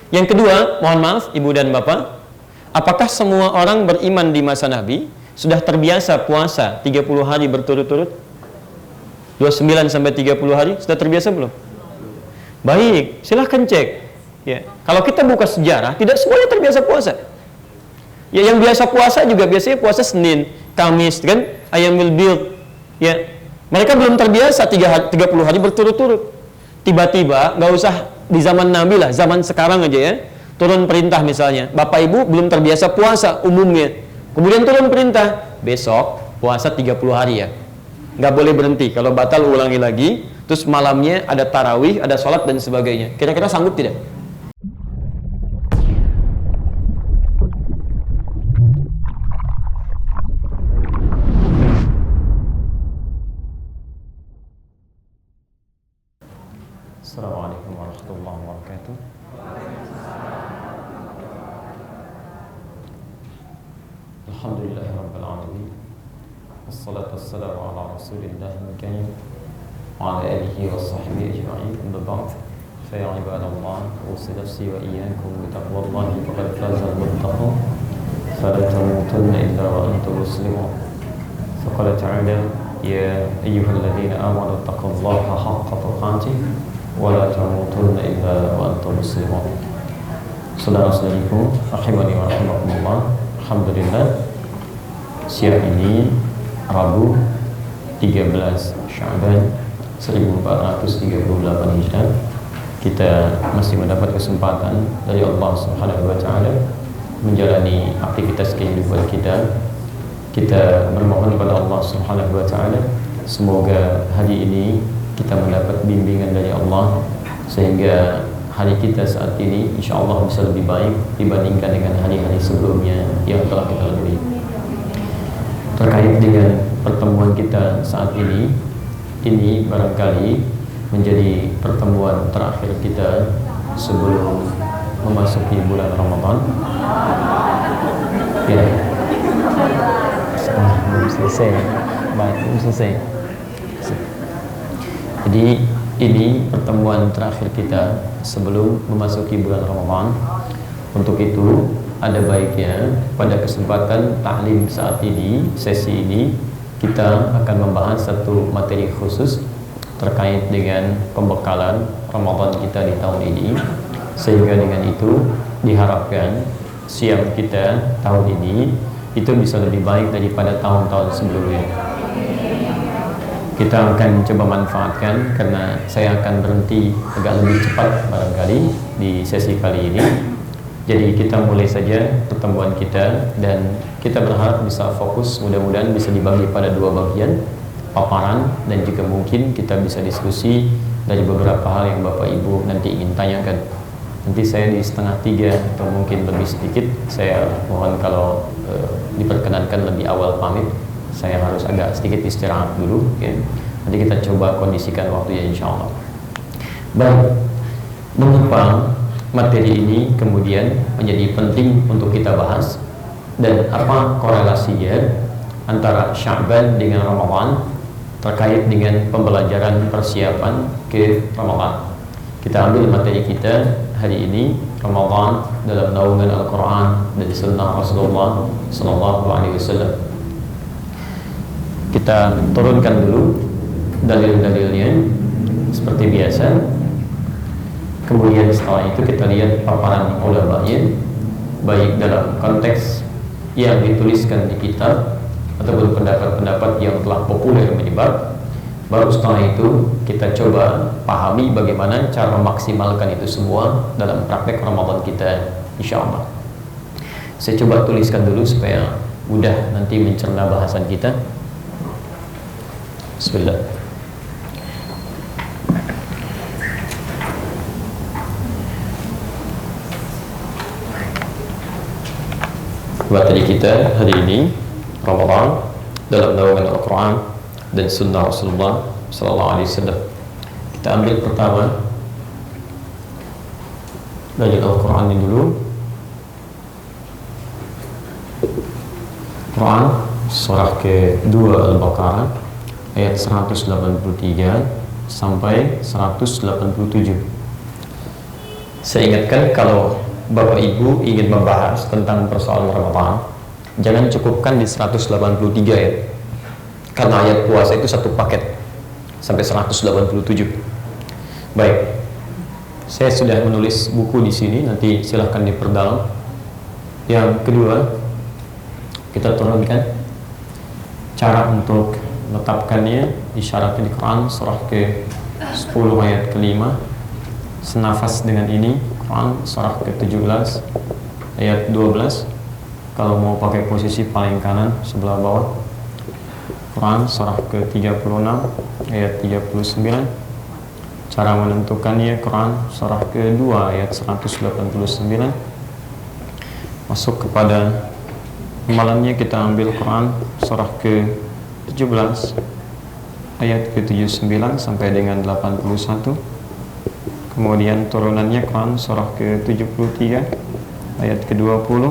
Yang kedua, mohon maaf Ibu dan Bapak, apakah semua orang beriman di masa Nabi sudah terbiasa puasa 30 hari berturut-turut? 29 sampai 30 hari sudah terbiasa belum? Baik, silahkan cek. Ya, kalau kita buka sejarah, tidak semuanya terbiasa puasa. Ya, yang biasa puasa juga biasanya puasa Senin, Kamis, kan? Ayyamul Bid. Ya, mereka belum terbiasa 30 hari berturut-turut. Tiba-tiba, nggak usah di zaman Nabi lah, zaman sekarang aja ya, turun perintah misalnya, Bapak Ibu belum terbiasa puasa umumnya, kemudian turun perintah, besok puasa 30 hari ya, nggak boleh berhenti, kalau batal ulangi lagi, terus malamnya ada tarawih, ada sholat dan sebagainya. Kira-kira sanggup tidak? Assalamualaikum warahmatullahi wabarakatuh. Alhamdulillahirabbil alamin. Wassalatu wassalamu ala Rasulillahil karim wa ala alihi washabbihi ajma'in. Amma ba'd. Fa ya ibadallah, usi nafsi wa iyyakum bi taqwallahi faqad faza al-muttaqun. Fala tamutunna illa wa antum muslimun. Faqala ta'ala ya ayyuhalladzina amanu taqullaha haqqa tuqatih wala tamutunna illa wa antum muslimun. Saudara-saudariku rahimani wa rahimakumullah, alhamdulillah siang ini Rabu 13 Sya'ban 1438 Hijriah kita masih mendapat kesempatan dari Allah Subhanahu wa taala menjalani aktivitas kehidupan kita. Kita bermohon kepada Allah Subhanahu wa taala semoga hari ini kita mendapat bimbingan dari Allah sehingga hari kita saat ini insya Allah bisa lebih baik dibandingkan dengan hari-hari sebelumnya yang telah kita lalui. Terkait dengan pertemuan kita saat ini barangkali menjadi pertemuan terakhir kita sebelum memasuki bulan Ramadan. Ya, belum selesai. Jadi ini pertemuan terakhir kita sebelum memasuki bulan Ramadan. Untuk itu ada baiknya pada kesempatan ta'lim saat ini, sesi ini, kita akan membahas satu materi khusus terkait dengan pembekalan Ramadan kita di tahun ini, sehingga dengan itu diharapkan siang kita tahun ini itu bisa lebih baik daripada tahun-tahun sebelumnya. Kita akan coba manfaatkan karena saya akan berhenti agak lebih cepat barangkali di sesi kali ini. Jadi kita mulai saja pertemuan kita dan kita berharap bisa fokus, mudah-mudahan bisa dibagi pada dua bagian, paparan dan juga mungkin kita bisa diskusi dari beberapa hal yang Bapak Ibu nanti ingin tanyakan. Nanti saya di setengah tiga atau mungkin lebih sedikit, saya mohon kalau diperkenankan lebih awal pamit. Saya harus agak sedikit istirahat dulu ya. Nanti kita coba kondisikan waktunya insya Allah. Baik, mengapa materi ini kemudian menjadi penting untuk kita bahas dan apa korelasinya antara Sya'ban dengan Ramadan terkait dengan pembelajaran persiapan ke Ramadan. Kita ambil materi kita hari ini, Ramadan dalam naungan Al-Quran dan Sunnah Rasulullah SAW. Kita turunkan dulu dalil-dalilnya seperti biasa. Kemudian setelah itu kita lihat paparan ulamanya, baik dalam konteks yang dituliskan di kitab ataupun pendapat-pendapat yang telah populer menyebar. Baru setelah itu kita coba pahami bagaimana cara memaksimalkan itu semua dalam praktek Ramadan kita insya Allah. Saya coba tuliskan dulu supaya mudah nanti mencerna bahasan kita. Bismillah. Materi kita hari ini Ramadan dalam naungan Al-Quran dan Sunnah Rasulullah SAW. Kita ambil pertama dari Al-Quran ini dulu. Quran surah ke-2 Al-Baqarah ayat 183 sampai 187. Saya ingatkan, kalau Bapak Ibu ingin membahas tentang persoalan Ramadan, jangan cukupkan di 183 ya, karena ayat puasa itu satu paket sampai 187. Baik, saya sudah menulis buku di sini, nanti silahkan diperdalam. Yang kedua, kita turunkan cara untuk menetapkannya, isyaratnya di Quran surah ke-10 ayat ke-5, senafas dengan ini. Quran surah ke-17 ayat 12, kalau mau pakai posisi paling kanan sebelah bawah. Quran surah ke-36 ayat 39, cara menentukannya Quran surah ke-2 ayat 189. Masuk kepada amalannya, kita ambil Quran surah ke-17 ayat ke-79 sampai dengan 81. Kemudian turunannya Quran surah ke-73 ayat ke-20.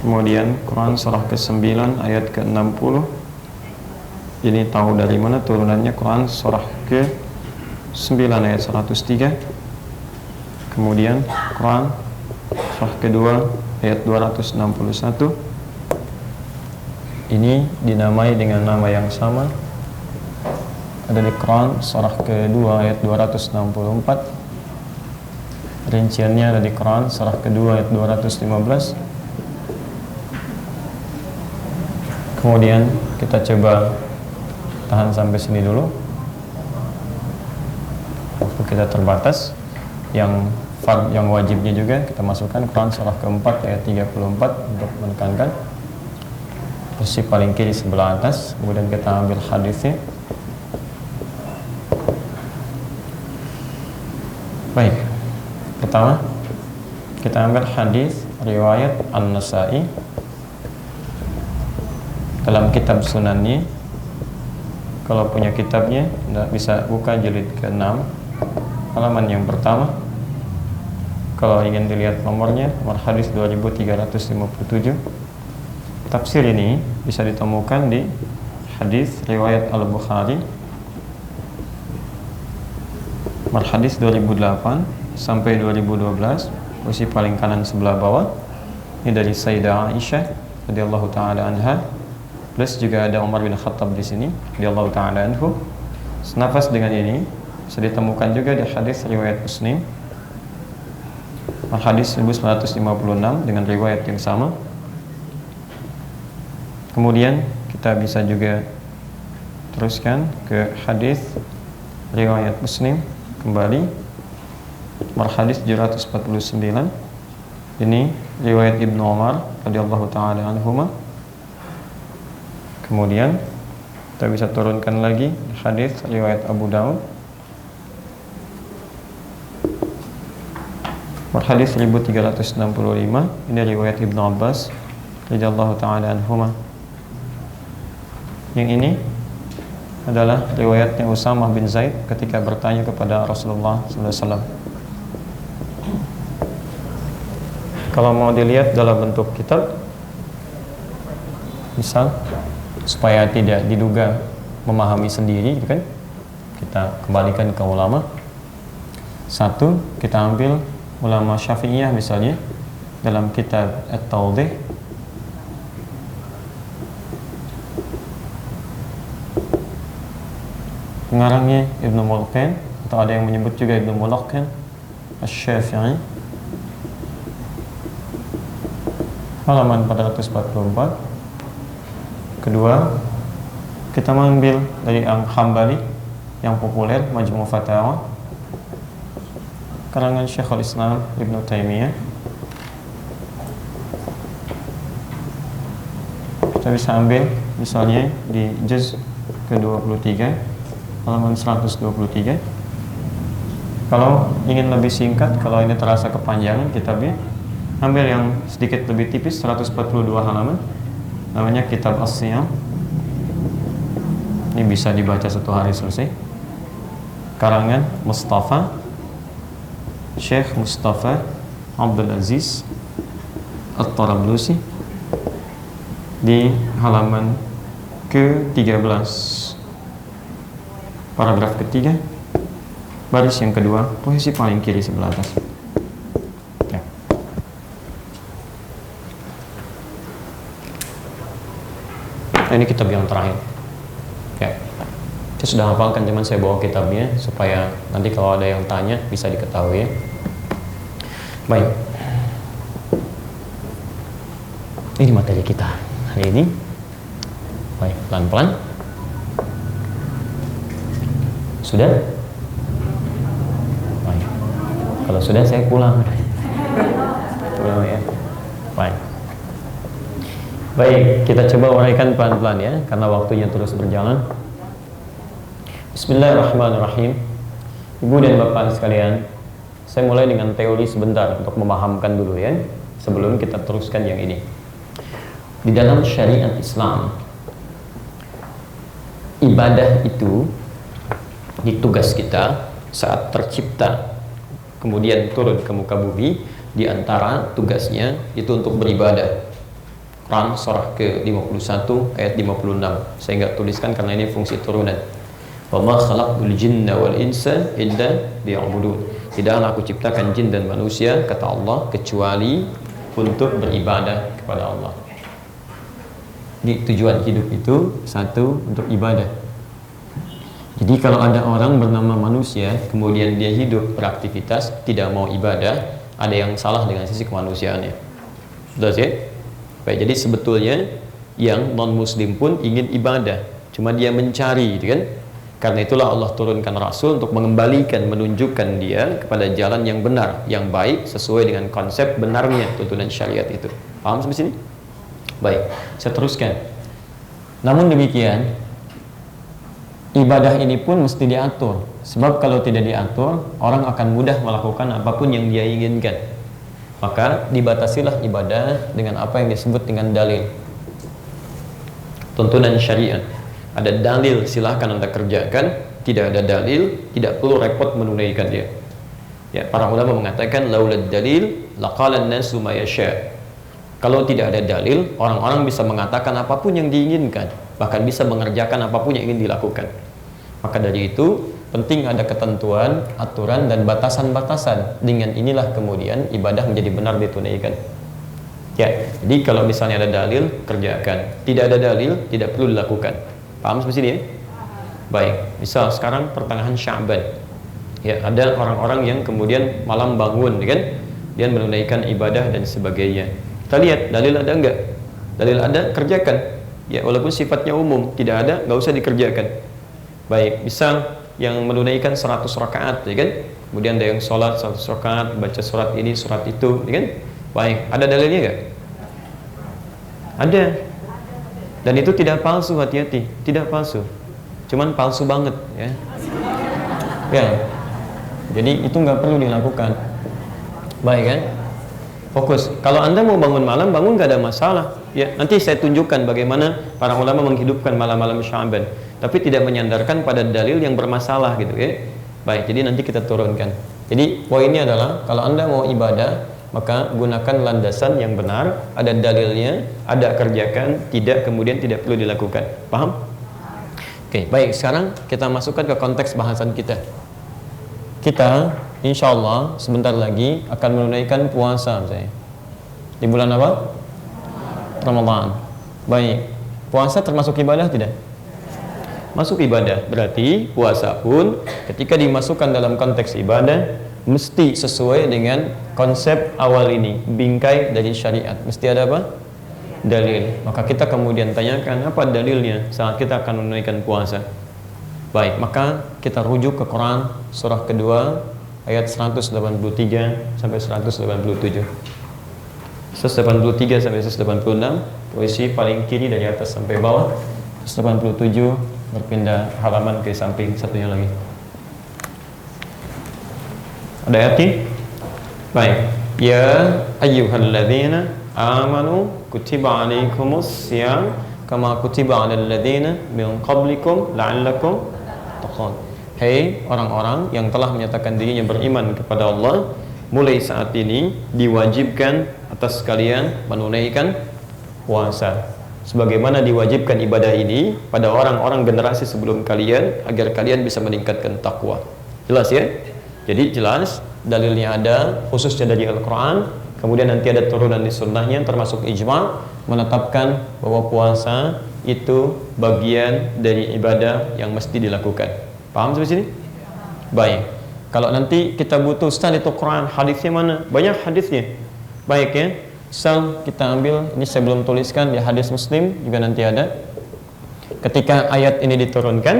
Kemudian Quran surah ke-9 ayat ke-60. Ini tahu dari mana turunannya? Quran surah ke-9 ayat 103. Kemudian Quran surah kedua ayat 261. Ini dinamai dengan nama yang sama, ada di Quran surah kedua ayat 264. Rinciannya ada di Quran surah kedua ayat 215. Kemudian kita coba tahan sampai sini dulu, waktu kita terbatas. Yang wajibnya juga kita masukkan Quran surah keempat ayat 34 untuk menekankan posisi paling kiri sebelah atas. Kemudian kita ambil hadisnya. Baik, pertama kita ambil hadis riwayat An-Nasa'i dalam kitab sunannya. Kalau punya kitabnya, bisa buka jilid ke-6 halaman yang pertama. Kalau ingin dilihat nomornya, nomor hadis 2357. Tafsir ini bisa ditemukan di hadis riwayat Al-Bukhari, nomor hadis 2008 sampai 2012, posisi paling kanan sebelah bawah. Ini dari Sayyidah Aisyah radhiyallahu taala anha. Plus juga ada Umar bin Khattab di sini radhiyallahu taala anhu. Senafas dengan ini bisa ditemukan juga di hadis riwayat Muslim, hadis 1956 dengan riwayat yang sama. Kemudian kita bisa juga teruskan ke hadis riwayat Muslim kembali, hadis 749. Ini riwayat Ibnu Umar radhiyallahu taala anhuma. Kemudian kita bisa turunkan lagi hadis riwayat Abu Daud, hadis 1365. Ini riwayat Ibnu Abbas radhiyallahu taala anhuma. Yang ini adalah riwayatnya Usamah bin Zaid ketika bertanya kepada Rasulullah SAW. Kalau mau dilihat dalam bentuk kitab, misal supaya tidak diduga memahami sendiri, kan, kita kembalikan ke ulama. Satu, kita ambil ulama Syafi'iyah misalnya dalam kitab At-Tawdih, pengarangnya Ibnu Mulqin, atau ada yang menyebut juga Ibnu Mulaqin Asy-Syafi'i, halaman 444. Kedua, kita mengambil dari Hambali yang populer, Majmu' Fatawa karangan Syekhul Islam Ibnu Taimiyah. Kita bisa ambil misalnya di juz ke-23 halaman 123. Kalau ingin lebih singkat, kalau ini terasa kepanjangan kitabnya, ambil yang sedikit lebih tipis, 142 halaman, namanya Kitab As-Siyam. Ini bisa dibaca satu hari selesai, karangan Syekh Mustafa Abdul Aziz At-Tarablusi, di halaman ke-13, paragraf ketiga, baris yang kedua, posisi paling kiri sebelah atas. Nah, ini kitab yang terakhir. Ya. Saya sudah hafalkan, cuman saya bawa kitabnya supaya nanti kalau ada yang tanya bisa diketahui ya. Baik. Ini materi kita hari ini. Baik, pelan-pelan. Sudah? Baik. Kalau sudah saya pulang. Pulang ya. Baik. Baik, kita coba uraikan pelan-pelan ya, karena waktunya terus berjalan. Bismillahirrahmanirrahim. Ibu dan bapak sekalian, saya mulai dengan teori sebentar untuk memahamkan dulu ya, sebelum kita teruskan yang ini. Di dalam syariat Islam, ibadah itu ditugas kita saat tercipta, kemudian turun ke muka bumi. Di antara tugasnya itu untuk beribadah. Quran surah ke-51 ayat 56. Saya enggak tuliskan karena ini fungsi turunan. Wa ma khalaqtul jinna wal insa illa liya'budun. Tidaklah aku ciptakan jin dan manusia, kata Allah, kecuali untuk beribadah kepada Allah. Ini tujuan hidup itu satu, untuk ibadah. Jadi kalau ada orang bernama manusia, kemudian dia hidup beraktivitas, tidak mau ibadah, ada yang salah dengan sisi kemanusiaannya. Sudah sih? Baik, jadi sebetulnya yang non-muslim pun ingin ibadah, cuma dia mencari, gitu kan? Karena itulah Allah turunkan Rasul untuk mengembalikan, menunjukkan dia kepada jalan yang benar, yang baik, sesuai dengan konsep benarnya tuntunan syariat itu. Paham sampai sini? Baik, saya teruskan. Namun demikian, ibadah ini pun mesti diatur. Sebab kalau tidak diatur, orang akan mudah melakukan apapun yang dia inginkan. Maka dibatasilah ibadah dengan apa yang disebut dengan dalil. Tuntunan syariat. Ada dalil, silahkan Anda kerjakan. Tidak ada dalil, tidak perlu repot menunaikan dia. Ya, para ulama mengatakan laulad dalil laqala an-nasu ma yasha. Kalau tidak ada dalil, orang-orang bisa mengatakan apapun yang diinginkan, bahkan bisa mengerjakan apapun yang ingin dilakukan. Maka dari itu penting ada ketentuan, aturan, dan batasan-batasan. Dengan inilah kemudian ibadah menjadi benar ditunaikan. Ya, jadi kalau misalnya ada dalil, kerjakan. Tidak ada dalil, tidak perlu dilakukan. Paham sampai sini ya? Baik, misal sekarang pertengahan Sya'ban. Ya, ada orang-orang yang kemudian malam bangun, kan? Dia menunaikan ibadah dan sebagainya. Kita lihat dalil ada enggak? Dalil ada, kerjakan. Ya, walaupun sifatnya umum, tidak ada, enggak usah dikerjakan. Baik, misal yang menunaikan 100 rakaat, ya kan? Kemudian ada yang sholat 100 rakaat, baca surat ini, surat itu, ya kan? Baik, ada dalilnya enggak? Ada. Dan itu tidak palsu, hati-hati, tidak palsu. Cuman palsu banget, ya. Ya. Jadi itu nggak perlu dilakukan. Baik kan? Fokus. Kalau Anda mau bangun malam, bangun nggak ada masalah. Ya, nanti saya tunjukkan bagaimana para ulama menghidupkan malam-malam Sya'ban. Tapi tidak menyandarkan pada dalil yang bermasalah gitu ya. Baik, jadi nanti kita turunkan. Jadi poinnya adalah kalau Anda mau ibadah, maka gunakan landasan yang benar, ada dalilnya, ada kerjakan, tidak kemudian tidak perlu dilakukan. Paham? Oke, baik, sekarang kita masukkan ke konteks bahasan kita. Kita insya Allah sebentar lagi akan menunaikan puasa misalnya. Di bulan apa? Ramadan. Baik, puasa termasuk ibadah tidak? Masuk ibadah, berarti puasa pun ketika dimasukkan dalam konteks ibadah mesti sesuai dengan konsep awal ini, bingkai dari syariat. Mesti ada apa? Dalil. Maka kita kemudian tanyakan apa dalilnya saat kita akan menunaikan puasa. Baik, maka kita rujuk ke Quran surah kedua ayat 183 sampai 187. 183 sampai 186, posisi paling kiri dari atas sampai bawah. 187 berpindah halaman ke samping satunya lagi. Ada ayatnya? Baik. Ya ayyuhalladzina amanu kutiba alaikumus syiyam kama kutiba alal ladzina min qablikum la'allakum tattaqun. Hei orang-orang yang telah menyatakan dirinya beriman kepada Allah, mulai saat ini diwajibkan atas kalian menunaikan puasa. Sebagaimana diwajibkan ibadah ini pada orang-orang generasi sebelum kalian agar kalian bisa meningkatkan takwa. Jelas ya? Jadi jelas dalilnya ada, khususnya dari Al-Quran. Kemudian nanti ada turunan di sunnahnya termasuk ijma' menetapkan bahwa puasa itu bagian dari ibadah yang mesti dilakukan. Paham sampai sini? Baik. Kalau nanti kita butuh Ustaz itu Quran, hadisnya mana? Banyak hadisnya. Baik ya. Kita ambil, ini saya belum tuliskan di hadis Muslim juga nanti ada. Ketika ayat ini diturunkan,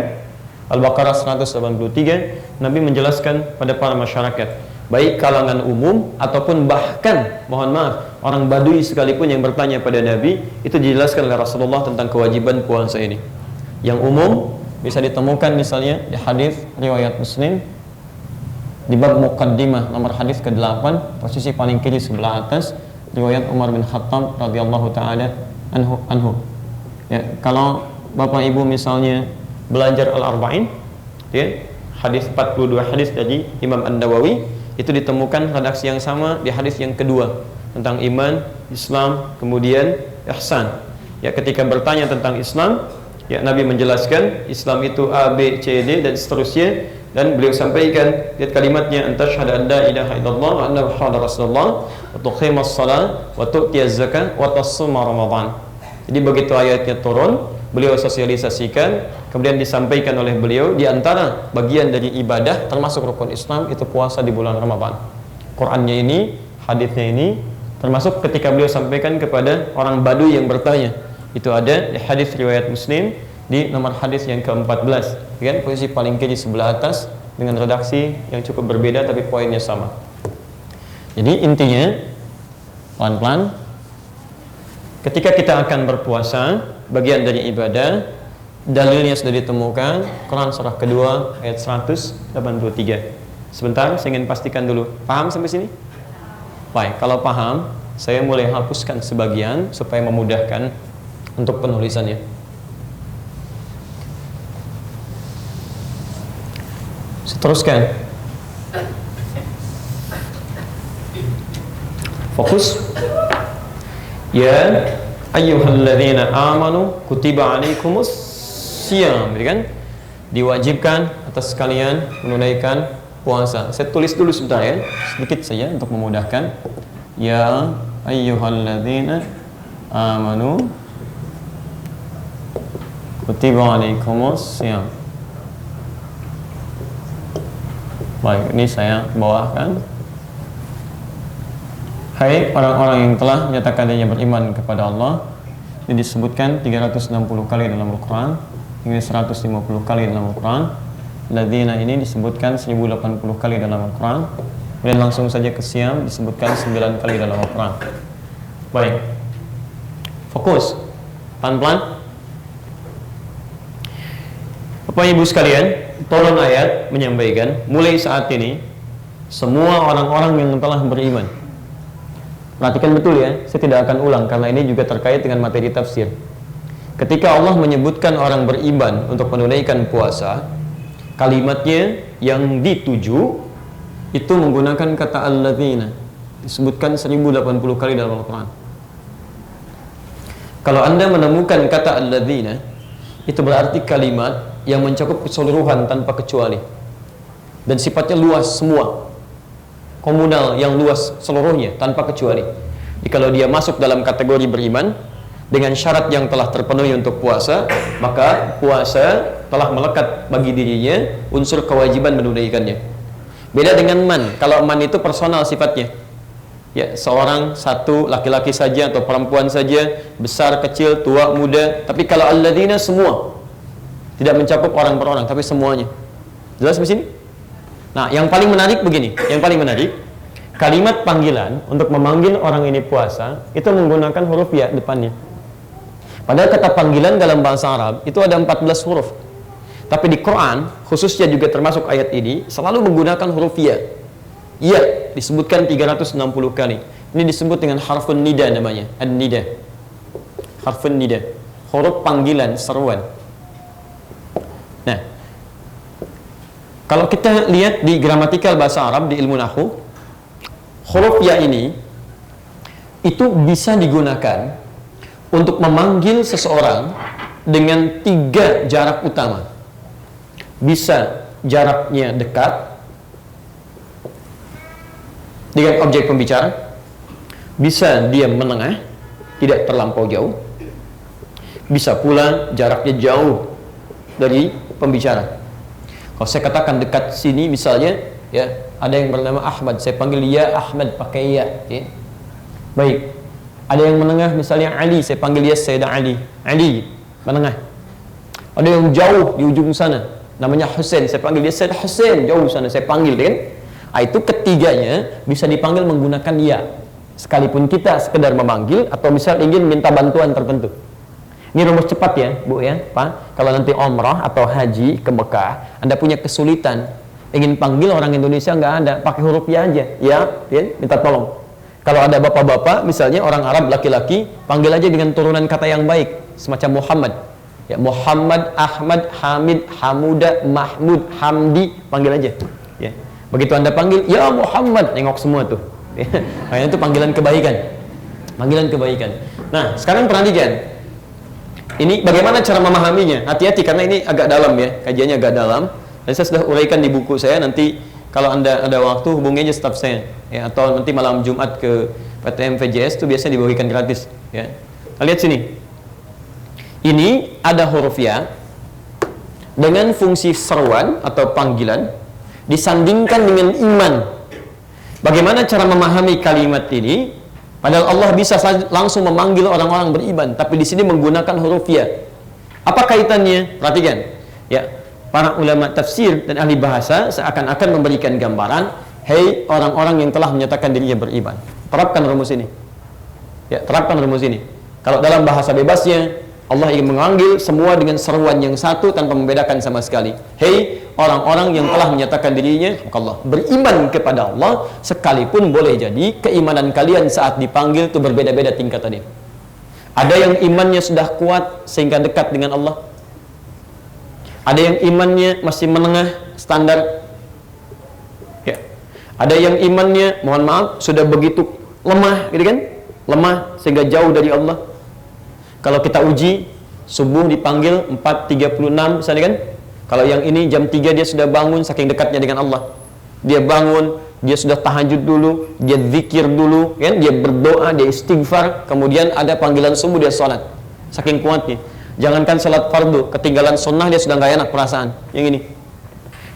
Al-Baqarah 183, Nabi menjelaskan pada para masyarakat, baik kalangan umum ataupun bahkan, mohon maaf, orang Badui sekalipun yang bertanya pada Nabi, itu dijelaskan oleh Rasulullah tentang kewajiban puasa ini. Yang umum bisa ditemukan misalnya di hadis riwayat Muslim di bab Muqaddimah nomor hadis ke-8, posisi paling kiri sebelah atas, riwayat Umar bin Khattab radhiyallahu taala anhu. Ya, kalau Bapak Ibu misalnya belajar Al-Arba'in, ya, hadis 42 hadis dari Imam An-Nawawi, itu ditemukan redaksi yang sama di hadis yang kedua tentang iman, Islam, kemudian ihsan. Ya, ketika bertanya tentang Islam, ya, Nabi menjelaskan Islam itu A, B, C, D dan seterusnya, dan beliau sampaikan lihat kalimatnya, antasyhadu an la ilaha illallah wa anna muhammadar rasulullah wa tuqimus shalah wa tu'tiyaz zakah wa tasuma ramadan. Jadi begitu ayatnya turun, beliau sosialisasikan, kemudian disampaikan oleh beliau di antara bagian dari ibadah termasuk rukun Islam itu puasa di bulan Ramadan. Qur'annya ini, hadisnya ini termasuk ketika beliau sampaikan kepada orang Baduy yang bertanya. Itu ada di hadis riwayat Muslim di nomor hadis yang ke-14, kan, posisi paling kiri sebelah atas dengan redaksi yang cukup berbeda tapi poinnya sama. Jadi intinya pelan-pelan ketika kita akan berpuasa, bagian dari ibadah, dalilnya sudah ditemukan, Quran surah kedua ayat 183. Sebentar, saya ingin pastikan dulu, paham sampai sini? Baik, kalau paham, saya mulai hapuskan sebagian supaya memudahkan untuk penulisannya. Teruskan. Fokus. Ya ayyuhalladzina amanu kutiba alaikumus syiyam, kan? Diwajibkan atas kalian menunaikan puasa. Saya tulis dulu sebentar ya, sedikit saja untuk memudahkan. Ya ayyuhalladzina amanu kutiba alaikumus syiyam. Baik, ini saya bawakan. Hai orang-orang yang telah menyatakan dirinya beriman kepada Allah. Ini disebutkan 360 kali dalam Al-Quran, ini 150 kali dalam Al-Quran. Ladzina ini disebutkan 1080 kali dalam Al-Quran. Kemudian langsung saja ke Syiyam disebutkan 9 kali dalam Al-Quran. Baik, fokus, pelan-pelan. Bapak Ibu sekalian, turun ayat menyampaikan mulai saat ini semua orang-orang yang telah beriman. Perhatikan betul ya, saya tidak akan ulang karena ini juga terkait dengan materi tafsir. Ketika Allah menyebutkan orang beriman untuk menunaikan puasa, kalimatnya yang dituju itu menggunakan kata alladzina, disebutkan 1080 kali dalam Al-Quran. Kalau Anda menemukan kata alladzina, itu berarti kalimat yang mencakup keseluruhan tanpa kecuali dan sifatnya luas semua, komunal yang luas seluruhnya tanpa kecuali. Jadi kalau dia masuk dalam kategori beriman dengan syarat yang telah terpenuhi untuk puasa, maka puasa telah melekat bagi dirinya unsur kewajiban menunaikannya. Beda dengan man. Kalau man itu personal sifatnya, ya, seorang satu laki-laki saja atau perempuan saja, besar kecil tua muda. Tapi kalau alladzina semua, tidak mencakup orang per orang, tapi semuanya. Jelas di sini? Nah, yang paling menarik begini, yang paling menarik, kalimat panggilan untuk memanggil orang ini puasa itu menggunakan huruf ya depannya. Padahal kata panggilan dalam bahasa Arab itu ada 14 huruf. Tapi di Quran, khususnya juga termasuk ayat ini, selalu menggunakan huruf ya. Ya disebutkan 360 kali. Ini disebut dengan harfun nida namanya, an-nida. Harfun nida, huruf panggilan, seruan. Nah, kalau kita lihat di gramatikal bahasa Arab di ilmu nahwu, huruf ya ini itu bisa digunakan untuk memanggil seseorang dengan 3 jarak utama. Bisa jaraknya dekat dengan objek pembicara, bisa dia menengah, tidak terlampau jauh, Bisa pula jaraknya jauh dari pembicara. Kalau saya katakan dekat sini misalnya, ya, ada yang bernama Ahmad, saya panggil ya Ahmad pakai ya. Baik. Ada yang menengah misalnya Ali, saya panggil dia Sayyidina Ali. Ali menengah. Ada yang jauh di ujung sana, namanya Hussein, saya panggil dia Sayyid Hussein, jauh sana saya panggil, kan? Itu ketiganya bisa dipanggil menggunakan ya. Sekalipun kita sekedar memanggil atau misal ingin minta bantuan tertentu. Ini rumus cepat ya, Bu ya, Pak. Kalau nanti umrah atau haji ke Mekah, Anda punya kesulitan, ingin panggil orang Indonesia nggak ada, pakai huruf ya aja, ya, minta tolong. Kalau ada bapak-bapak, misalnya orang Arab laki-laki, panggil aja dengan turunan kata yang baik, semacam Muhammad. Ya, Muhammad, Ahmad, Hamid, Hamuda, Mahmud, Hamdi, panggil aja. Ya. Begitu Anda panggil, ya Muhammad, nengok semua tuh. Nah, itu panggilan kebaikan. Panggilan kebaikan. Nah, sekarang perhatikan. Ini bagaimana cara memahaminya? Hati-hati karena ini agak dalam ya, kajiannya agak dalam. Dan saya sudah uraikan di buku saya. Nanti kalau Anda ada waktu hubungi aja staf saya, ya, atau nanti malam Jumat ke PTM VJS itu biasanya dibagikan gratis. Ya. Kita lihat sini. Ini ada huruf ya dengan fungsi seruan atau panggilan disandingkan dengan iman. Bagaimana cara memahami kalimat ini? Padahal Allah bisa langsung memanggil orang-orang beriman, tapi di sini menggunakan huruf ya. Apa kaitannya? Perhatikan. Ya, para ulama tafsir dan ahli bahasa seakan-akan memberikan gambaran, hei orang-orang yang telah menyatakan dirinya beriman. Terapkan rumus ini. Ya, terapkan rumus ini. Kalau dalam bahasa bebasnya, Allah ingin memanggil semua dengan seruan yang satu tanpa membedakan sama sekali. Hei orang-orang yang telah menyatakan dirinya Allah beriman kepada Allah, sekalipun boleh jadi keimanan kalian saat dipanggil itu berbeda-beda tingkatannya. Ada yang imannya sudah kuat sehingga dekat dengan Allah. Ada yang imannya masih menengah standar. Ya. Ada yang imannya, mohon maaf, sudah begitu lemah, gitu kan? Lemah sehingga jauh dari Allah. Kalau kita uji, subuh dipanggil 4.36 misalnya kan. Kalau yang ini jam 3 dia sudah bangun saking dekatnya dengan Allah. Dia bangun, dia sudah tahajud dulu, dia zikir dulu, kan? Dia berdoa, dia istighfar, kemudian ada panggilan subuh dia sholat. Saking kuatnya. Jangankan sholat fardu, ketinggalan sunnah dia sudah nggak enak perasaan. Yang ini.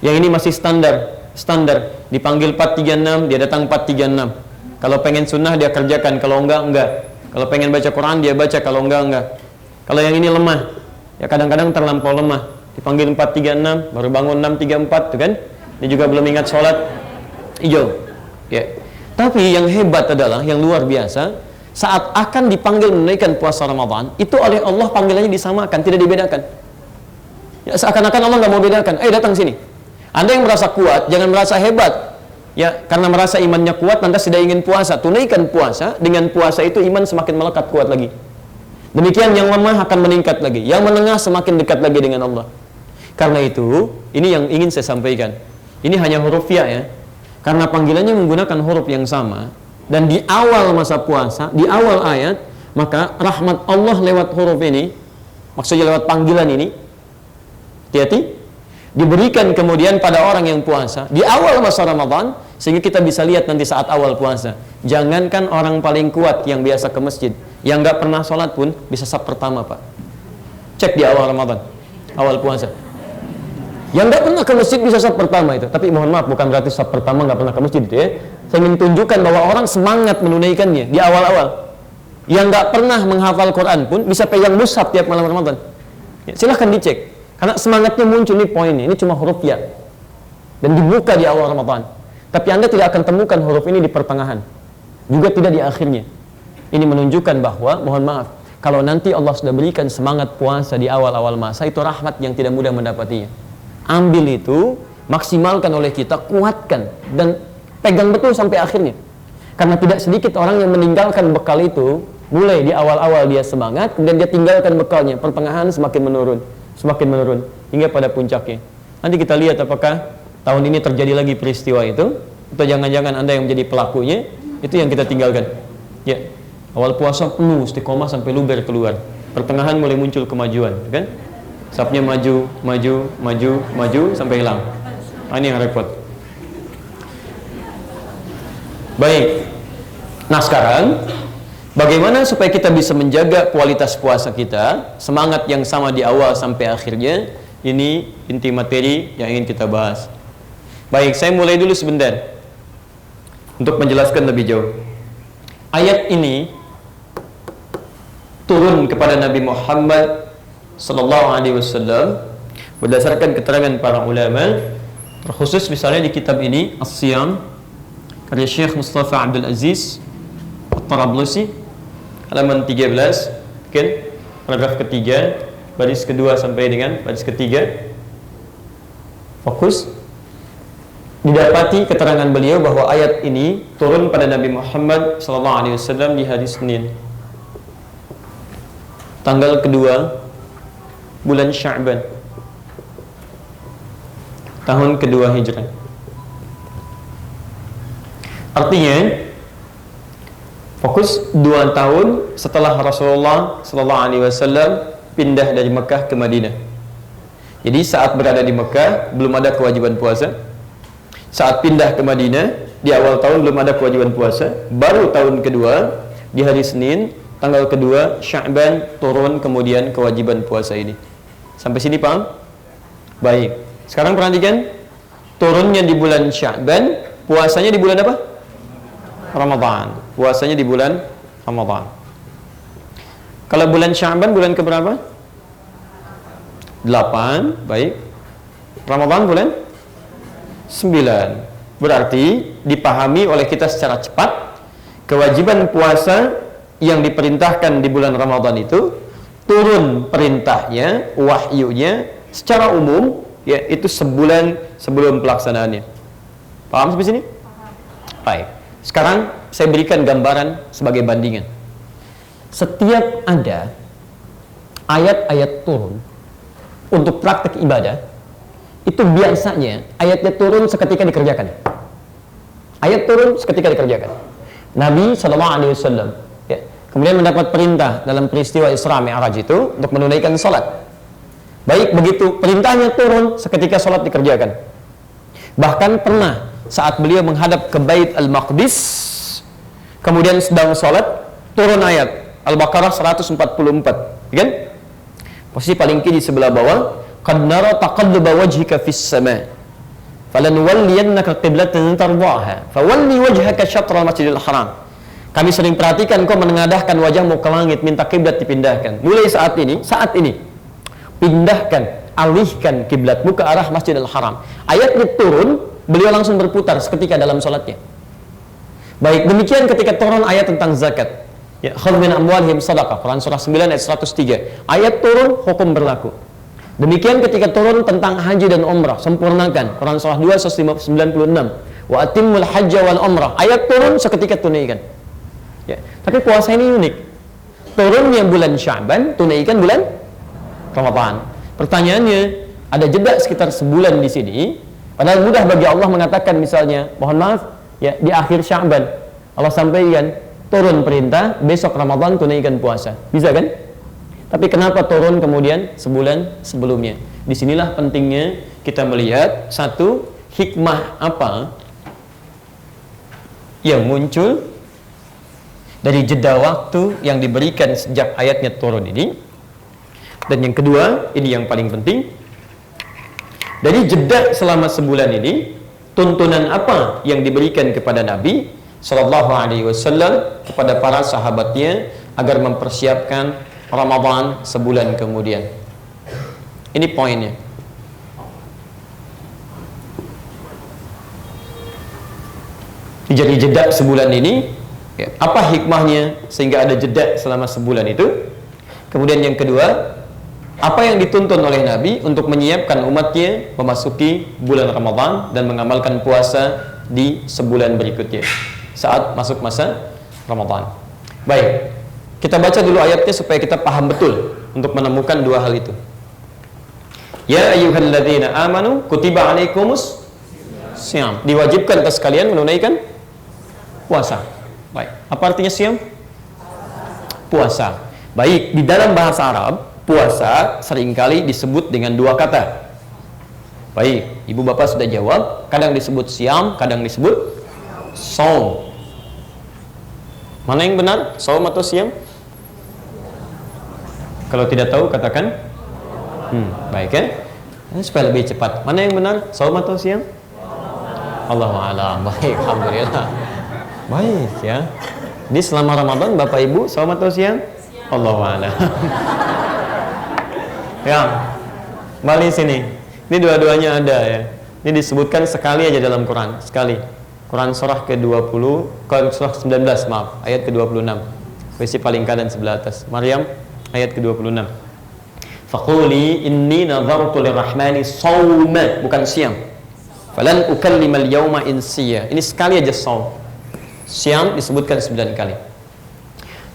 Yang ini masih standar. Dipanggil 4.36, dia datang 4.36. Kalau pengen sunnah dia kerjakan, kalau enggak. Kalau pengen baca Quran dia baca, kalau enggak. Kalau yang ini lemah, ya kadang-kadang terlampau lemah. Dipanggil 4.36, baru bangun 6.34, tuh kan? Dia juga belum ingat sholat. Hijau. Ya. Tapi yang hebat adalah, yang luar biasa, saat akan dipanggil menunaikan puasa Ramadan, itu oleh Allah panggilannya disamakan, tidak dibedakan. Ya, seakan-akan Allah nggak mau bedakan. Ayo datang sini. Anda yang merasa kuat, jangan merasa hebat. Ya, karena merasa imannya kuat, Anda tidak ingin puasa. Tunaikan puasa, dengan puasa itu iman semakin melekat kuat lagi. Demikian yang lemah akan meningkat lagi. Yang menengah semakin dekat lagi dengan Allah. Karena itu, ini yang ingin saya sampaikan. Ini hanya huruf ya, ya. Karena panggilannya menggunakan huruf yang sama. Dan di awal masa puasa, di awal ayat, maka rahmat Allah lewat huruf ini, maksudnya lewat panggilan ini, hati-hati, diberikan kemudian pada orang yang puasa di awal masa Ramadan, sehingga kita bisa lihat nanti saat awal puasa. Jangankan orang paling kuat yang biasa ke masjid, yang nggak pernah sholat pun bisa saf pertama, Pak. Cek di awal Ramadan, awal puasa. Yang nggak pernah ke masjid bisa saf pertama itu. Tapi mohon maaf, bukan berarti saf pertama nggak pernah ke masjid itu ya. Saya ingin tunjukkan bahwa orang semangat menunaikannya di awal-awal. Yang nggak pernah menghafal Quran pun bisa pegang mushaf tiap malam Ramadan. Ya, silahkan dicek. Karena semangatnya muncul, nih poinnya. Ini cuma huruf ya. Dan dibuka di awal Ramadan. Tapi Anda tidak akan temukan huruf ini di pertengahan. Juga tidak di akhirnya. Ini menunjukkan bahwa, mohon maaf, kalau nanti Allah sudah berikan semangat puasa di awal-awal masa, itu rahmat yang tidak mudah mendapatinya. Ambil itu, maksimalkan oleh kita, kuatkan, dan pegang betul sampai akhirnya. Karena tidak sedikit orang yang meninggalkan bekal itu, mulai di awal-awal dia semangat, kemudian dia tinggalkan bekalnya, pertengahan semakin menurun, hingga pada puncaknya. Nanti kita lihat apakah tahun ini terjadi lagi peristiwa itu, atau jangan-jangan Anda yang menjadi pelakunya. Itu yang kita tinggalkan. Ya, awal puasa penuh istiqomah sampai luber keluar, pertengahan mulai muncul kemajuan, kan? Sapnya maju sampai hilang. Ini yang repot. Baik. Nah sekarang Bagaimana supaya kita bisa menjaga kualitas puasa kita, semangat yang sama di awal sampai akhirnya? Ini inti materi yang ingin kita bahas. Baik, saya mulai dulu sebentar untuk menjelaskan lebih jauh. Ayat ini turun kepada Nabi Muhammad sallallahu alaihi wasallam berdasarkan keterangan para ulama, terkhusus misalnya di kitab ini As-Siyam karya Syekh Mustafa Abdul Aziz At-Tarablusi, halaman 13, kan? Paragraf ketiga, baris kedua sampai dengan baris ketiga. Fokus. Didapati keterangan beliau bahwa ayat ini turun pada Nabi Muhammad SAW di hari Senin, tanggal kedua bulan Sya'ban, tahun kedua Hijrah. Artinya fokus 2 tahun setelah Rasulullah SAW pindah dari Mekah ke Madinah. Jadi saat berada di Mekah belum ada kewajiban puasa. Saat pindah ke Madinah di awal tahun belum ada kewajiban puasa. Baru tahun kedua di hari Senin tanggal kedua Sya'ban turun kemudian kewajiban puasa ini. Sampai sini paham? Baik. Sekarang perhatikan, turunnya di bulan Sya'ban, puasanya di bulan apa? Ramadan. Puasanya di bulan Ramadan. Kalau bulan Sya'ban bulan keberapa? 8. Baik. Ramadan bulan 9. Berarti dipahami oleh kita secara cepat, kewajiban puasa yang diperintahkan di bulan Ramadan itu turun perintahnya, wahyunya secara umum, yaitu sebulan sebelum pelaksanaannya. Paham sampai sini? Baik. Sekarang saya berikan gambaran sebagai bandingan. Setiap ada ayat-ayat turun untuk praktek ibadah, itu biasanya ayatnya turun seketika dikerjakan. Ayat turun seketika dikerjakan. Nabi SAW kemudian mendapat perintah dalam peristiwa Isra Mi'raj itu untuk menunaikan salat. Baik begitu, perintahnya turun seketika salat dikerjakan. Bahkan pernah saat beliau menghadap ke Bait Al-Maqdis, kemudian sedang salat, turun ayat Al-Baqarah 144, kan? Posisi paling kiri sebelah bawah, qad nara taqalluba wajhika fis sama' falanuwalliyannaka qiblatan tardaha fawalli wajhaka syatral masjidil haram. Kami sering perhatikan kau menengadahkan wajahmu ke langit, minta kiblat dipindahkan. Mulai saat ini pindahkan, alihkan kiblatmu ke arah Masjidil Haram. Ayatnya turun, beliau langsung berputar seketika dalam salatnya. Baik, demikian ketika turun ayat tentang zakat. Ya, khudh min amwalihim shadaqah, Quran surah 9 ayat 103. Ayat turun, hukum berlaku. Demikian ketika turun tentang haji dan umrah, sempurnakan, Quran surah 2 ayat 96. Wa atimmul hajja wal umrah. Ayat turun seketika tunaikan. Ya, tapi puasa ini unik. Turunnya bulan Sya'ban, tunaikan bulan Ramadan. Pertanyaannya, ada jeda sekitar sebulan di sini. Padahal mudah bagi Allah mengatakan misalnya, mohon maaf, ya di akhir Sya'ban Allah sampaikan turun perintah besok Ramadan tunaikan puasa. Bisa kan? Tapi kenapa turun kemudian sebulan sebelumnya? Disinilah pentingnya kita melihat satu, hikmah apa yang muncul dari jeda waktu yang diberikan sejak ayatnya turun ini. Dan yang kedua, ini yang paling penting, dari jeda selama sebulan ini, tuntunan apa yang diberikan kepada Nabi Sallallahu Alaihi Wasallam kepada para sahabatnya agar mempersiapkan Ramadan sebulan kemudian. Ini poinnya. Jadi jeda sebulan ini, ya, apa hikmahnya sehingga ada jeda selama sebulan itu? Kemudian yang kedua, apa yang dituntun oleh Nabi untuk menyiapkan umatnya memasuki bulan Ramadan dan mengamalkan puasa di sebulan berikutnya saat masuk masa Ramadan. Baik, kita baca dulu ayatnya supaya kita paham betul untuk menemukan dua hal itu. Ya ayyuhalladzina amanu kutiba alaikumus syiyam, diwajibkan atas kalian menunaikan puasa. Baik, apa artinya syiyam? Puasa. Baik, di dalam bahasa Arab puasa seringkali disebut dengan dua kata. Baik, ibu bapak sudah jawab, kadang disebut syiyam, kadang disebut shaum. Mana yang benar? Saum atau siam? Kalau tidak tahu katakan. Baik ya. Supaya lebih cepat. Mana yang benar? Saum atau siam? Allahu a'lam. Baik, alhamdulillah. Baik ya. Di selama Ramadan Bapak Ibu saum atau siam? Allahu a'lam. Ya. Balik sini. Ini dua-duanya ada ya. Ini disebutkan sekali aja dalam Quran, sekali. Quran surah ke-20, Quran surah 19, maaf, ayat ke-26. Versi paling kanan sebelah atas. Maryam ayat ke-26. Faquli inni nadhartu lirrahmani shawma, bukan siam. Falan ukallimal yawma insiya. Ini sekali aja saum. Siam disebutkan 9 kali.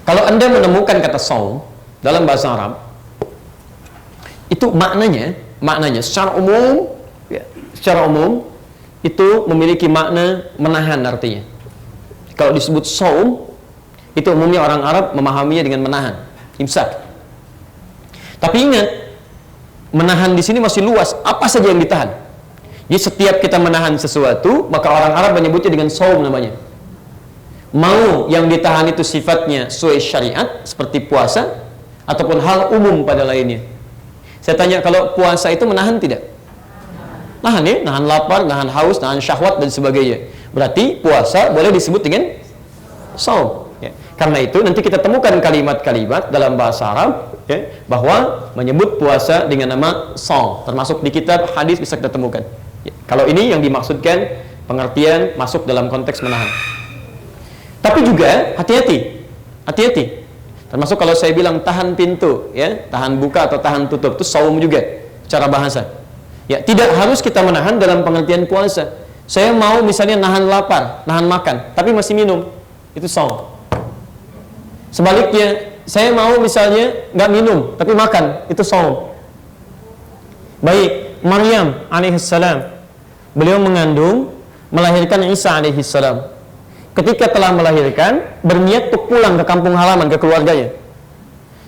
Kalau Anda menemukan kata saum dalam bahasa Arab, itu maknanya secara umum ya, secara umum itu memiliki makna menahan artinya. Kalau disebut saum itu umumnya orang Arab memahaminya dengan menahan, imsak. Tapi ingat, menahan di sini masih luas, apa saja yang ditahan. Jadi setiap kita menahan sesuatu, maka orang Arab menyebutnya dengan saum namanya. Mau yang ditahan itu sifatnya sesuai syariat seperti puasa ataupun hal umum pada lainnya. Saya tanya, kalau puasa itu menahan tidak? Nahan ya, nahan lapar, nahan haus, nahan syahwat dan sebagainya. Berarti puasa boleh disebut dengan saum. Ya. Karena itu nanti kita temukan kalimat-kalimat dalam bahasa Arab ya, bahwa menyebut puasa dengan nama saum. Termasuk di kitab hadis bisa kita temukan. Ya. Kalau ini yang dimaksudkan pengertian masuk dalam konteks menahan. Tapi juga hati-hati. Termasuk kalau saya bilang tahan pintu, ya, tahan buka atau tahan tutup, itu saum juga cara bahasa. Ya, tidak harus kita menahan dalam pengertian puasa. Saya mau misalnya nahan lapar, nahan makan, tapi masih minum, itu saum. Sebaliknya, saya mau misalnya nggak minum, tapi makan, itu saum. Baik, Maryam alaihissalam, beliau mengandung, melahirkan Isa alaihissalam. Ketika telah melahirkan, berniat untuk pulang ke kampung halaman, ke keluarganya.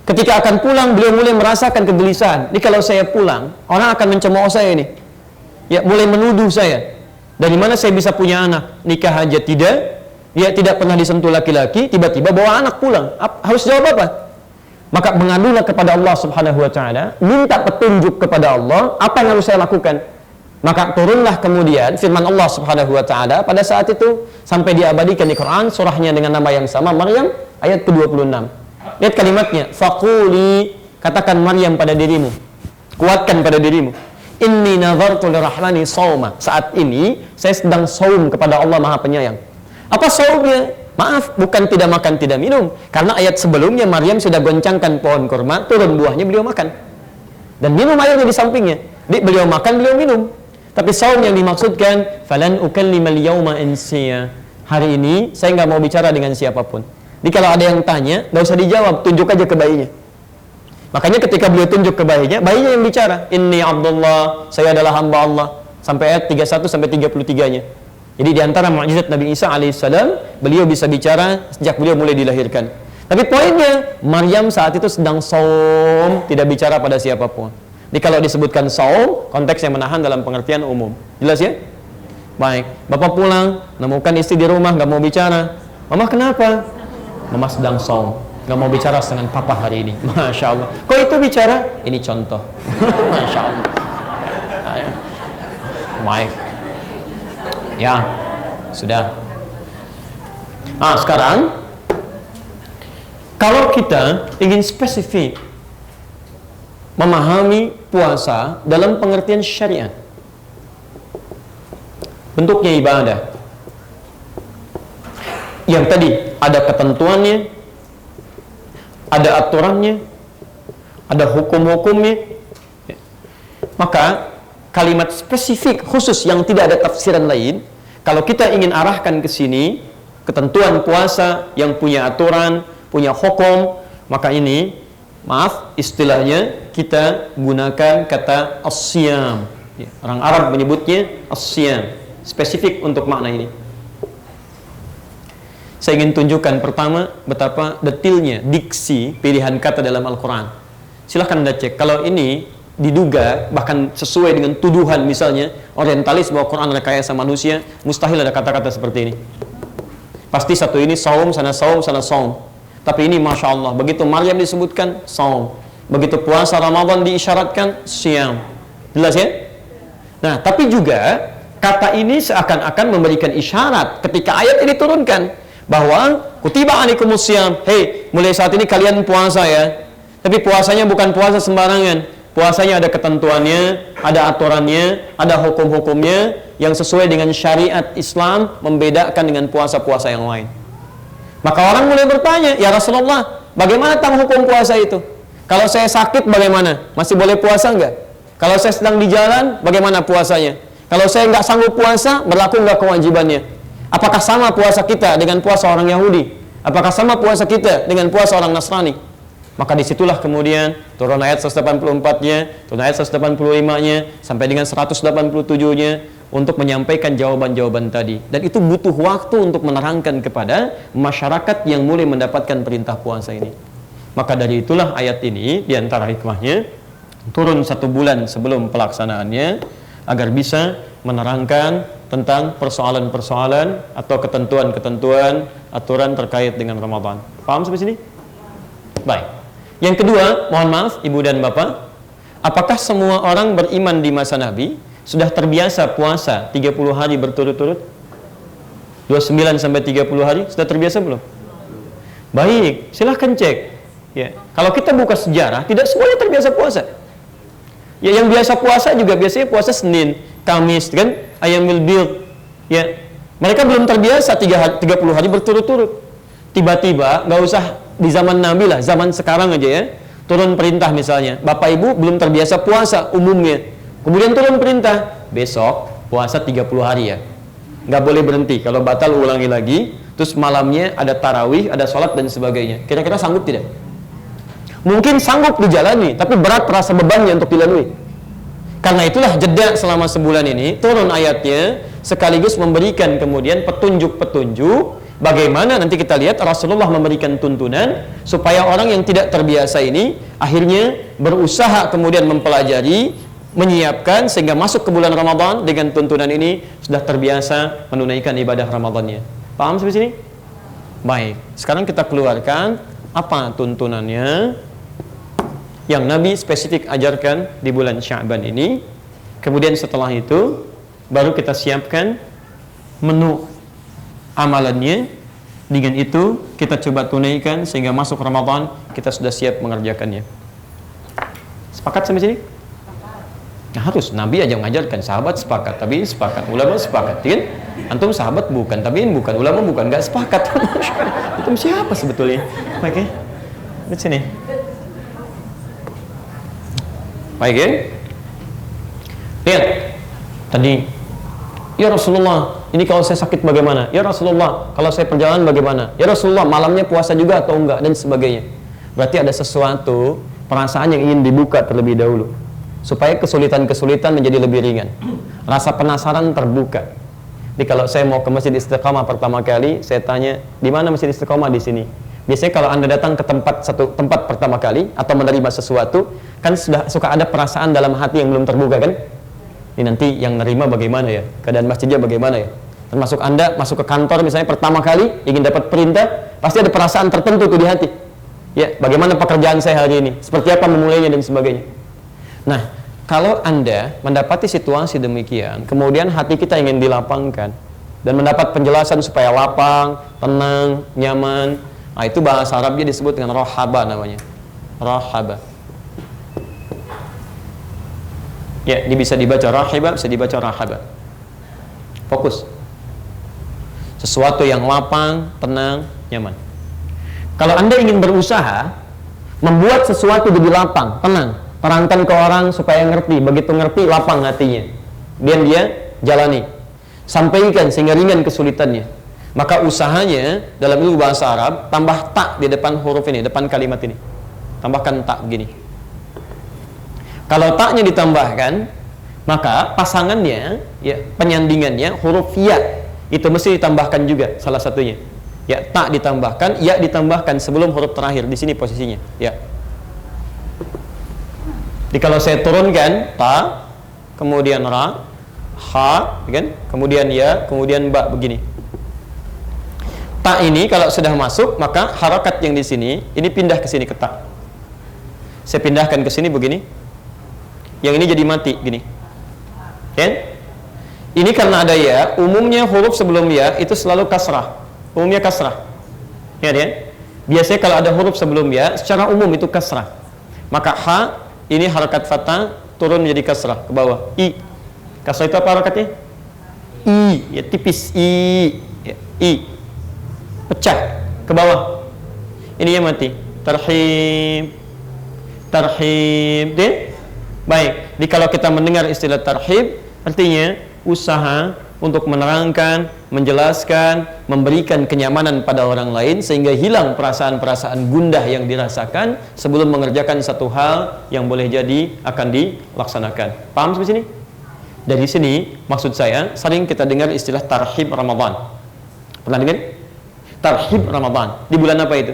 Ketika akan pulang, beliau mulai merasakan kegelisahan. Ini kalau saya pulang, orang akan mencemooh saya ini. Ya, mulai menuduh saya. Dari mana saya bisa punya anak? Nikah aja tidak. Dia tidak pernah disentuh laki-laki, tiba-tiba bawa anak pulang. Harus jawab apa? Maka mengadulah kepada Allah Subhanahu wa taala, minta petunjuk kepada Allah, apa yang harus saya lakukan? Maka turunlah kemudian firman Allah Subhanahu wa taala pada saat itu sampai diabadikan di Quran, surahnya dengan nama yang sama, Maryam ayat ke-26. Lihat kalimatnya, faquli, katakan Maryam pada dirimu, kuatkan pada dirimu, inni nadhartu lirrahmani shauma. Saat ini saya sedang saum kepada Allah Maha Penyayang. Apa saumnya? Maaf, bukan tidak makan, tidak minum. Karena ayat sebelumnya Maryam sudah goncangkan pohon kurma, turun buahnya, beliau makan. Dan minum airnya di sampingnya. Jadi beliau makan, beliau minum. Tapi saum yang dimaksudkan, falan ukallimal yawma insiya. Hari ini saya nggak mau bicara dengan siapapun. Jadi kalau ada yang tanya, nggak usah dijawab, tunjuk aja ke bayinya. Makanya ketika beliau tunjuk ke bayinya yang bicara. Inni Abdullah, saya adalah hamba Allah. Sampai ayat 31 sampai 33-nya. Jadi di antara mukjizat Nabi Isa alaihissalam, beliau bisa bicara sejak beliau mulai dilahirkan. Tapi poinnya, Maryam saat itu sedang saum, tidak bicara pada siapapun. Jadi kalau disebutkan saum, konteks yang menahan dalam pengertian umum. Jelas ya? Baik, Bapak pulang, menemukan istri di rumah, nggak mau bicara. Mama kenapa? Mama sedang saum, nggak mau bicara dengan papa hari ini. Masya Allah. Kok itu bicara? Ini contoh. Masya Allah. Baik. Ya, sudah. Sekarang kalau kita ingin spesifik memahami puasa dalam pengertian syariat, bentuknya ibadah yang tadi ada ketentuannya, ada aturannya, ada hukum-hukumnya, maka kalimat spesifik khusus yang tidak ada tafsiran lain, kalau kita ingin arahkan ke sini, ketentuan puasa yang punya aturan, punya hukum, maka ini, maaf, istilahnya kita gunakan kata as-siyam. Orang Arab menyebutnya as-siyam, spesifik untuk makna ini. Saya ingin tunjukkan pertama betapa detilnya diksi pilihan kata dalam Al-Quran. Silahkan Anda cek, kalau ini diduga bahkan sesuai dengan tuduhan misalnya orientalis bahwa Quran rekayasa manusia, mustahil ada kata-kata seperti ini. Pasti satu ini saum, sana saum, sana saum. Tapi ini Masya Allah, begitu Maryam disebutkan saum, begitu puasa Ramadan diisyaratkan siyam. Jelas ya? Nah, tapi juga kata ini seakan-akan memberikan isyarat ketika ayat ini turunkan bahwa kutiba alaikumus siyam, hei, mulai saat ini kalian puasa ya. Tapi puasanya bukan puasa sembarangan. Puasanya ada ketentuannya, ada aturannya, ada hukum-hukumnya yang sesuai dengan syariat Islam, membedakan dengan puasa-puasa yang lain. Maka orang mulai bertanya, ya Rasulullah, bagaimana tentang hukum puasa itu? Kalau saya sakit bagaimana? Masih boleh puasa enggak? Kalau saya sedang di jalan, bagaimana puasanya? Kalau saya nggak sanggup puasa, berlaku nggak kewajibannya? Apakah sama puasa kita dengan puasa orang Yahudi? Apakah sama puasa kita dengan puasa orang Nasrani? Maka disitulah kemudian turun ayat 184-nya, turun ayat 185-nya, sampai dengan 187-nya untuk menyampaikan jawaban-jawaban tadi. Dan itu butuh waktu untuk menerangkan kepada masyarakat yang mulai mendapatkan perintah puasa ini. Maka dari itulah ayat ini diantara hikmahnya turun 1 bulan sebelum pelaksanaannya agar bisa menerangkan tentang persoalan-persoalan atau ketentuan-ketentuan aturan terkait dengan Ramadan. Paham sampai sini? Baik. Yang kedua, mohon maaf Ibu dan Bapak, apakah semua orang beriman di masa Nabi sudah terbiasa puasa 30 hari berturut-turut? 29 sampai 30 hari sudah terbiasa belum? Baik, silahkan cek. Ya, kalau kita buka sejarah, tidak semuanya terbiasa puasa. Ya, yang biasa puasa juga biasanya puasa Senin, Kamis, kan? Ayyamul Bid. Ya, mereka belum terbiasa 30 hari berturut-turut. Tiba-tiba, nggak usah di zaman Nabi lah, zaman sekarang aja ya, turun perintah misalnya, Bapak Ibu belum terbiasa puasa umumnya, kemudian turun perintah, besok puasa 30 hari ya, nggak boleh berhenti, kalau batal ulangi lagi, terus malamnya ada tarawih, ada sholat dan sebagainya. Kira-kira sanggup tidak? Mungkin sanggup dijalani, tapi berat rasa bebannya untuk dilalui. Karena itulah jeda selama sebulan ini turun ayatnya, sekaligus memberikan kemudian petunjuk-petunjuk bagaimana nanti kita lihat Rasulullah memberikan tuntunan supaya orang yang tidak terbiasa ini akhirnya berusaha kemudian mempelajari, menyiapkan sehingga masuk ke bulan Ramadan dengan tuntunan ini sudah terbiasa menunaikan ibadah Ramadannya. Paham sampai sini? Baik, sekarang kita keluarkan apa tuntunannya yang Nabi spesifik ajarkan di bulan Sya'ban ini. Kemudian setelah itu baru kita siapkan menu amalannya. Dengan itu kita coba tunaikan sehingga masuk Ramadan kita sudah siap mengerjakannya. Sepakat sampai sini? Nah, harus Nabi aja mengajarkan, sahabat sepakat, tabi'in sepakat, ulama sepakat, kan? Antum sahabat bukan, tabi'in bukan, ulama bukan, nggak sepakat. Antum siapa sebetulnya? Oke, di sini. Baik ya? Lihat tadi, ya Rasulullah, ini kalau saya sakit bagaimana? Ya Rasulullah, kalau saya perjalanan bagaimana? Ya Rasulullah, malamnya puasa juga atau enggak? Dan sebagainya. Berarti ada sesuatu perasaan yang ingin dibuka terlebih dahulu supaya kesulitan-kesulitan menjadi lebih ringan. Rasa penasaran terbuka. Jadi kalau saya mau ke Masjid Istiqomah pertama kali, saya tanya, di mana Masjid Istiqomah? Di sini. Biasanya kalau Anda datang ke tempat pertama kali atau menerima sesuatu, kan sudah suka ada perasaan dalam hati yang belum terbuka, kan? Ini nanti yang nerima bagaimana ya? Keadaan masjidnya bagaimana ya? Termasuk Anda masuk ke kantor misalnya pertama kali ingin dapat perintah, pasti ada perasaan tertentu tuh di hati. Ya, bagaimana pekerjaan saya hari ini? Seperti apa memulainya dan sebagainya. Nah, kalau Anda mendapati situasi demikian, kemudian hati kita ingin dilapangkan dan mendapat penjelasan supaya lapang, tenang, nyaman, nah itu bahasa Arabnya disebut dengan rahaba namanya. Rahaba. Ya, ini bisa dibaca rahiba, bisa dibaca rahaba. Fokus. Sesuatu yang lapang, tenang, nyaman. Kalau Anda ingin berusaha membuat sesuatu jadi lapang, tenang, terangkan ke orang supaya ngerti, begitu ngerti lapang hatinya. Dan dia jalani. Sampaikan sehingga ringan kesulitannya. Maka usahanya dalam ilmu bahasa Arab tambah tak di depan huruf ini, depan kalimat ini. Tambahkan tak begini. Kalau taknya ditambahkan, maka pasangannya, ya, penyandingannya huruf ya itu mesti ditambahkan juga salah satunya. Ya, tak ditambahkan, ya ditambahkan sebelum huruf terakhir. Di sini posisinya. Ya. Jadi kalau saya turunkan ta, kemudian ra, ha, kan? Kemudian ya, kemudian ba begini. Ta ini kalau sudah masuk, maka harakat yang di sini ini pindah ke sini ke ta. Saya pindahkan ke sini begini. Yang ini jadi mati gini. Kan? Ini karena ada ya, umumnya huruf sebelum ya itu selalu kasrah. Umumnya kasrah. Ya, kan? Biasanya kalau ada huruf sebelum ya, secara umum itu kasrah. Maka ha ini harakat fathah turun menjadi kasrah ke bawah. I. Kasrah itu apa harakatnya? I, ya tipis. I, ya, I. Pecah ke bawah. Ini yang mati. Tarhib. Tarhib. Deh? Baik. Jadi kalau kita mendengar istilah tarhib, artinya usaha untuk menerangkan, menjelaskan, memberikan kenyamanan pada orang lain sehingga hilang perasaan-perasaan gundah yang dirasakan sebelum mengerjakan satu hal yang boleh jadi akan dilaksanakan. Paham sampai sini? Dari sini maksud saya sering kita dengar istilah tarhib Ramadan. Pernah dengar? Tarhib Ramadan. Di bulan apa itu?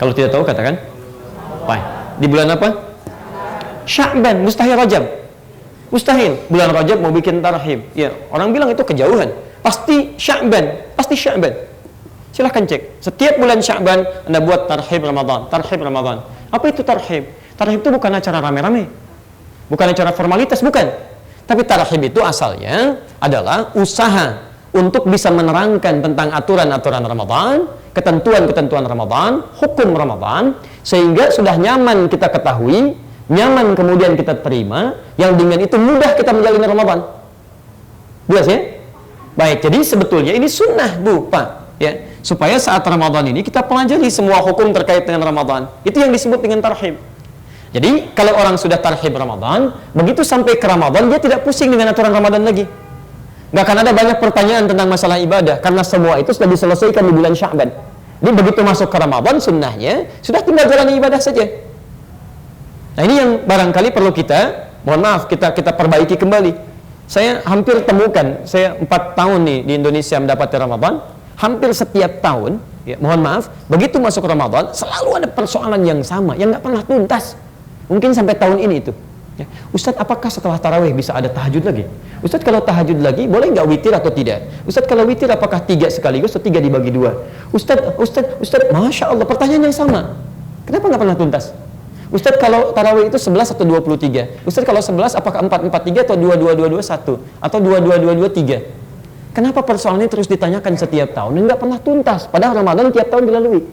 Kalau tidak tahu katakan. Baik. Di bulan apa? Sya'ban, mustahil Rajab. Mustahil. Bulan Rajab mau bikin tarhib. Ya, orang bilang itu kejauhan. Pasti Sya'ban, pasti Sya'ban. Silahkan cek. Setiap bulan Sya'ban Anda buat tarhib Ramadan, tarhib Ramadan. Apa itu tarhib? Tarhib itu bukan acara rame-rame. Bukan acara formalitas, bukan. Tapi tarhib itu asalnya adalah usaha untuk bisa menerangkan tentang aturan-aturan Ramadan, ketentuan-ketentuan Ramadan, hukum Ramadan, sehingga sudah nyaman kita ketahui, nyaman kemudian kita terima, yang dengan itu mudah kita menjalani Ramadan. Jelas ya? Baik, jadi sebetulnya ini sunnah Bu, Pak, ya, supaya saat Ramadan ini kita pelajari semua hukum terkait dengan Ramadan. Itu yang disebut dengan tarhib. Jadi kalau orang sudah tarhib Ramadan, begitu sampai ke Ramadan dia tidak pusing dengan aturan Ramadan lagi. Nggak akan ada banyak pertanyaan tentang masalah ibadah karena semua itu sudah diselesaikan di bulan Sya'ban. Jadi begitu masuk ke Ramadan sunnahnya sudah tinggal jalani ibadah saja. Nah ini yang barangkali perlu kita, mohon maaf, kita perbaiki kembali. Saya hampir temukan, saya 4 tahun nih di Indonesia mendapati Ramadan, hampir setiap tahun, ya, mohon maaf, begitu masuk Ramadan selalu ada persoalan yang sama yang nggak pernah tuntas. Mungkin sampai tahun ini itu. Ya. Ustadz, apakah setelah tarawih bisa ada tahajud lagi? Ustadz, kalau tahajud lagi boleh nggak witir atau tidak? Ustadz, kalau witir apakah 3 sekaligus atau 3 dibagi 2? Ustadz, Masya Allah, pertanyaan yang sama. Kenapa nggak pernah tuntas? Ustadz, kalau tarawih itu 11 atau 23? Ustadz, kalau 11 apakah 4-4-3 atau 2-2-2-2-1? Atau 2-2-2-2-3? Kenapa persoalan ini terus ditanyakan setiap tahun dan nggak pernah tuntas? Padahal Ramadan tiap tahun dilalui.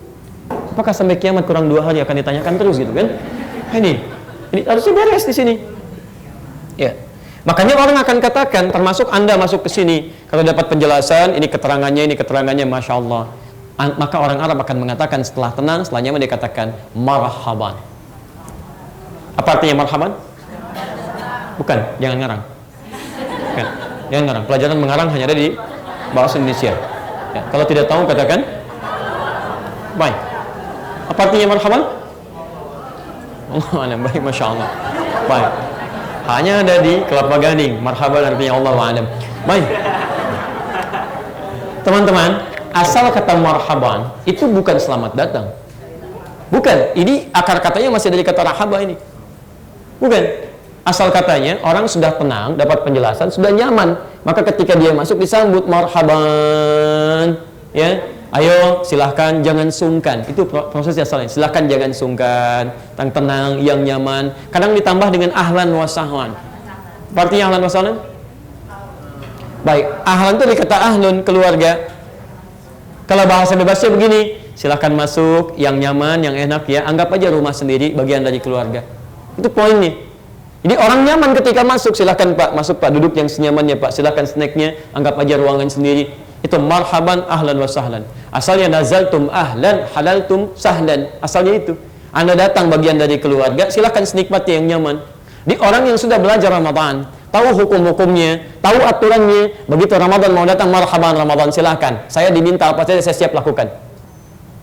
Apakah sampai kiamat kurang 2 hari akan ditanyakan terus gitu kan? Ini harusnya beres di sini. Ya. Makanya orang akan katakan, termasuk Anda masuk ke sini, kalau dapat penjelasan, ini keterangannya, Masya Allah. Maka orang Arab akan mengatakan setelah tenang, setelah nyaman dia katakan marhaban. Apa artinya marhaban? Bukan, jangan ngarang. Bukan, jangan ngarang. Pelajaran mengarang hanya ada di bahasa Indonesia. Ya. Kalau tidak tahu katakan baik. Apa artinya marhaban? Allah baik, Masya Allah. Baik. Hanya ada di Kelapa Gading. Marhaban artinya Allah wa'alam. Baik. Teman-teman, asal kata marhaban itu bukan selamat datang. Bukan. Ini akar katanya masih dari kata rahaba ini. Bukan. Asal katanya orang sudah tenang, dapat penjelasan, sudah nyaman. Maka ketika dia masuk disambut marhaban. Ya. Ayo silahkan jangan sungkan. Itu proses asalnya. Silahkan jangan sungkan, tenang, yang nyaman. Kadang ditambah dengan ahlan wa sahlan. Artinya ahlan wa sahlan? Baik, ahlan itu dari kata ahlun, keluarga. Kalau bahasa bebasnya begini, silahkan masuk, yang nyaman, yang enak ya. Anggap aja rumah sendiri, bagian dari keluarga. Itu poinnya. Jadi orang nyaman ketika masuk, silahkan Pak, masuk Pak, duduk yang senyamannya Pak. Silahkan snacknya, anggap aja ruangan sendiri. Itu marhaban ahlan wa sahlan. Asalnya nazaltum ahlan halaltum sahlan. Asalnya itu. Anda datang bagian dari keluarga, silakan senikmati yang nyaman. Di orang yang sudah belajar Ramadan, tahu hukum-hukumnya, tahu aturannya, begitu Ramadan mau datang, marhaban Ramadan, silakan. Saya diminta apa saja saya siap lakukan.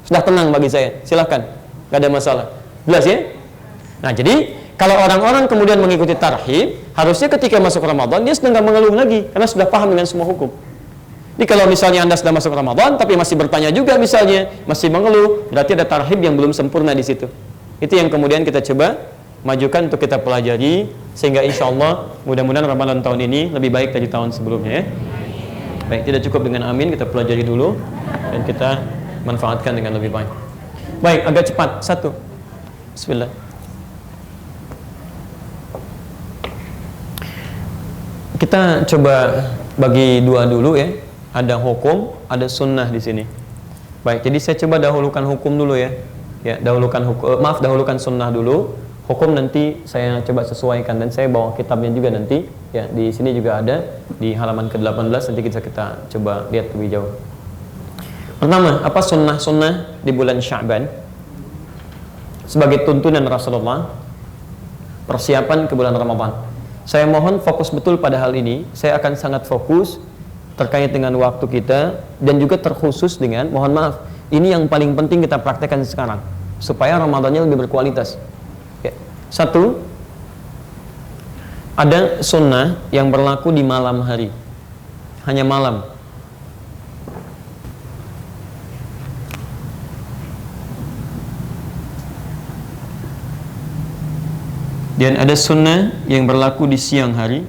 Sudah tenang bagi saya, silakan. Gak ada masalah. Jelas ya? Nah, jadi kalau orang-orang kemudian mengikuti tarhib, harusnya ketika masuk Ramadan dia sudah nggak mengeluh lagi karena sudah paham dengan semua hukum. Jadi kalau misalnya Anda sudah masuk Ramadan tapi masih bertanya juga misalnya, masih mengeluh, berarti ada tarhib yang belum sempurna di situ. Itu yang kemudian kita coba majukan untuk kita pelajari sehingga insya Allah mudah-mudahan Ramadan tahun ini lebih baik dari tahun sebelumnya ya. Baik, tidak cukup dengan amin, kita pelajari dulu dan kita manfaatkan dengan lebih baik. Baik, agak cepat. 1. Bismillah. Kita coba bagi dua dulu ya. Ada hukum, ada sunnah di sini. Baik, jadi saya coba dahulukan hukum dulu ya. Ya, dahulukan hukum, dahulukan sunnah dulu. Hukum nanti saya coba sesuaikan dan saya bawa kitabnya juga nanti. Ya, di sini juga ada di halaman ke-18, nanti kita coba lihat lebih jauh. Pertama, apa sunnah-sunnah di bulan Sya'ban? Sebagai tuntunan Rasulullah, persiapan ke bulan Ramadan. Saya mohon fokus betul pada hal ini. Saya akan sangat fokus terkait dengan waktu kita dan juga terkhusus dengan, mohon maaf, ini yang paling penting kita praktekkan sekarang supaya Ramadannya lebih berkualitas. Ya. 1, ada sunnah yang berlaku di malam hari, hanya malam. Dan ada sunnah yang berlaku di siang hari.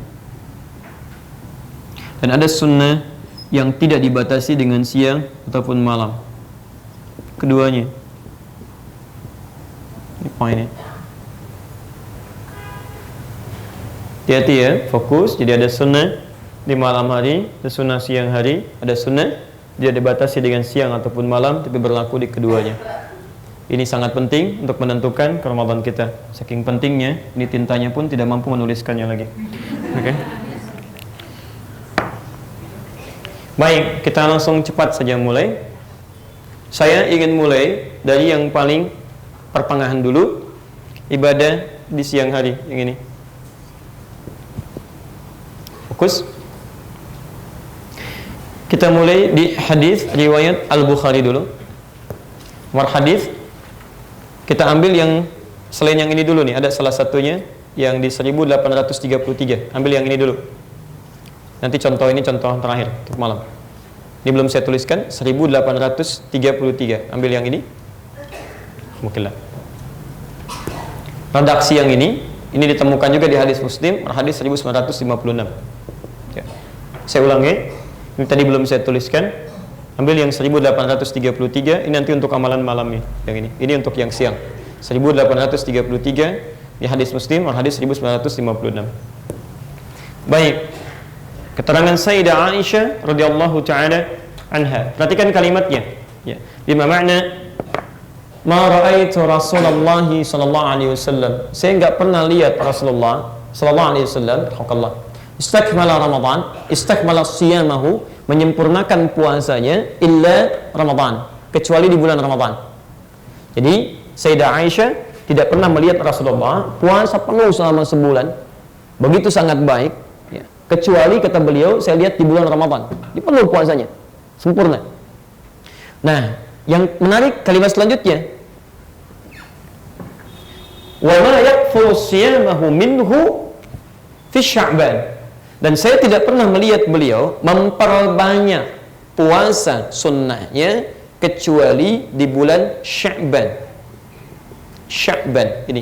Dan ada sunnah yang tidak dibatasi dengan siang ataupun malam. Keduanya. Ini poinnya. Hati-hati ya, fokus. Jadi ada sunnah di malam hari, ada sunnah siang hari, ada sunnah tidak dibatasi dengan siang ataupun malam, tapi berlaku di keduanya. Ini sangat penting untuk menentukan ke Ramadan kita. Saking pentingnya, ini tintanya pun tidak mampu menuliskannya lagi. Oke. Baik, kita langsung cepat saja mulai. Saya ingin mulai dari yang paling pertengahan dulu, ibadah di siang hari, yang ini. Fokus. Kita mulai di hadis riwayat Al-Bukhari dulu. Nomor hadis kita ambil yang selain yang ini dulu nih, ada salah satunya yang di 1833. Ambil yang ini dulu. Nanti contoh ini contoh terakhir untuk malam. Ini belum saya tuliskan, 1833. Ambil yang ini. Mungkinlah. Redaksi yang ini ditemukan juga di hadis Muslim, hadis 1956. Ya. Saya ulangi. Ini tadi belum saya tuliskan. Ambil yang 1833, ini nanti untuk amalan malamnya. Yang ini. Ini untuk yang siang. 1833 di hadis Muslim, hadis 1956. Baik. Keterangan Sayyidah Aisyah radhiyallahu taala anha. Perhatikan kalimatnya. Ya. Bima makna ma ra'aitu Rasulullah sallallahu alaihi wasallam. Saya enggak pernah lihat Rasulullah sallallahu alaihi wasallam, haqqallah. Istakmala Ramadan, istakmala siyamahu, menyempurnakan puasanya illa Ramadan, kecuali di bulan Ramadan. Jadi Sayyidah Aisyah tidak pernah melihat Rasulullah puasa penuh selama sebulan, begitu sangat baik, ya. Kecuali kata beliau, saya lihat di bulan Ramadan, di penuh puasanya, sempurna. Nah, yang menarik kalimat selanjutnya, wa ma yakfulu siyamahu minhu fi Sya'ban. Dan saya tidak pernah melihat beliau memperbanyak puasa sunnahnya kecuali di bulan Sya'ban. Sya'ban ini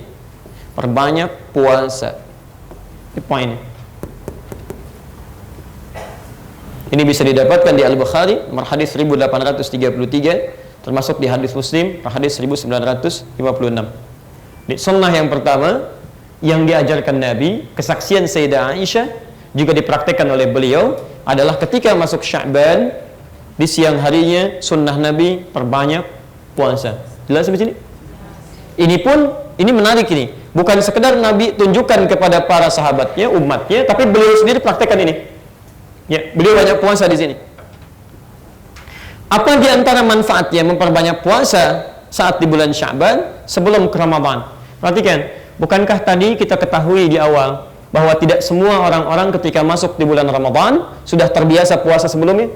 perbanyak puasa. Ini poinnya. Ini bisa didapatkan di Al-Bukhari nomor hadis 1833, termasuk di hadis Muslim hadis 1956. Di sunnah yang pertama yang diajarkan Nabi, kesaksian Sayyidah Aisyah, juga dipraktikkan oleh beliau, adalah ketika masuk Sya'ban di siang harinya sunnah Nabi perbanyak puasa. Jelas sampai sini? Ini pun, ini menarik ini. Bukan sekedar Nabi tunjukkan kepada para sahabatnya, umatnya, tapi beliau sendiri praktekkan ini. Ya, beliau banyak puasa di sini. Apa di antara manfaatnya memperbanyak puasa saat di bulan Sya'ban sebelum ke Ramadan? Perhatikan, bukankah tadi kita ketahui di awal bahwa tidak semua orang-orang ketika masuk di bulan Ramadan sudah terbiasa puasa sebelumnya?